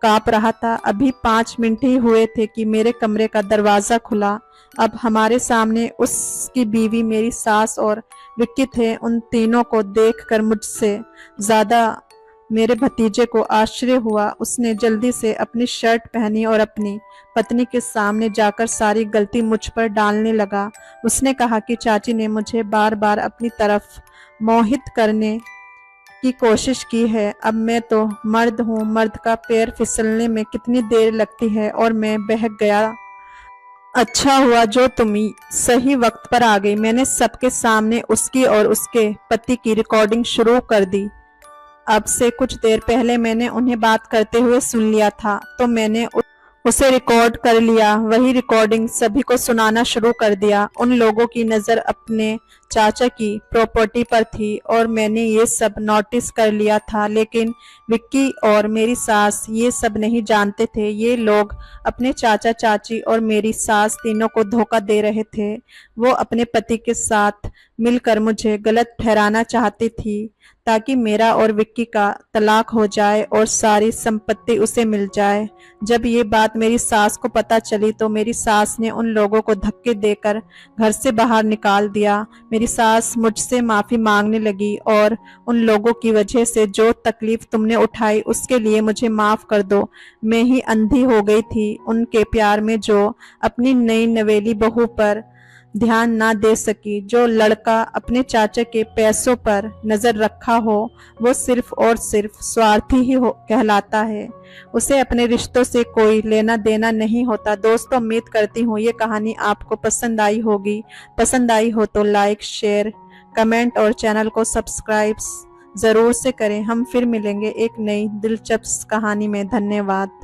कांप रहा था। अभी 5 मिनट ही हुए थे कि मेरे कमरे का दरवाजा खुला। अब हमारे सामने उसकी बीवी, मेरी सास और विक्की थे। उन तीनों को देखकर मुझसे ज्यादा मेरे भतीजे को आश्चर्य हुआ। उसने जल्दी से अपनी शर्ट पहनी और अपनी पत्नी के सामने जाकर सारी गलती मुझ पर डालने लगा। उसने कहा कि चाची ने मुझे बार बार अपनी तरफ मोहित करने की कोशिश की है। अब मैं तो मर्द हूँ, मर्द का पैर फिसलने में कितनी देर लगती है, और मैं बहक गया। अच्छा हुआ जो तुम सही वक्त पर आ गई। मैंने सबके सामने उसकी और उसके पति की रिकॉर्डिंग शुरू कर दी। अब से कुछ देर पहले मैंने उन्हें बात करते हुए सुन लिया था, तो मैंने उसे रिकॉर्ड कर लिया। वही रिकॉर्डिंग सभी को सुनाना शुरू कर दिया। उन लोगों की नज़र अपने चाचा की प्रॉपर्टी पर थी और मैंने ये सब नोटिस कर लिया था, लेकिन विक्की और मेरी सास ये सब नहीं जानते थे। ये लोग अपने चाचा चाची और मेरी सास तीनों को धोखा दे रहे थे। वो अपने पति के साथ मिलकर मुझे गलत ठहराना चाहती थी ताकि मेरा और विक्की का तलाक हो जाए और सारी संपत्ति उसे मिल जाए। जब ये बात मेरी सास को पता चली तो मेरी सास ने उन लोगों को धक्के देकर घर से बाहर निकाल दिया। मेरी सास मुझसे माफ़ी मांगने लगी और उन लोगों की वजह से जो तकलीफ तुमने उठाई उसके लिए मुझे माफ़ कर दो। मैं ही अंधी हो गई थी उनके प्यार में, जो अपनी नई नवेली बहू पर ध्यान ना दे सकी। जो लड़का अपने चाचा के पैसों पर नजर रखा हो वो सिर्फ और सिर्फ स्वार्थी ही कहलाता है। उसे अपने रिश्तों से कोई लेना देना नहीं होता। दोस्तों, उम्मीद करती हूँ ये कहानी आपको पसंद आई होगी। पसंद आई हो तो लाइक, शेयर, कमेंट और चैनल को सब्सक्राइब जरूर से करें। हम फिर मिलेंगे एक नई दिलचस्प कहानी में। धन्यवाद।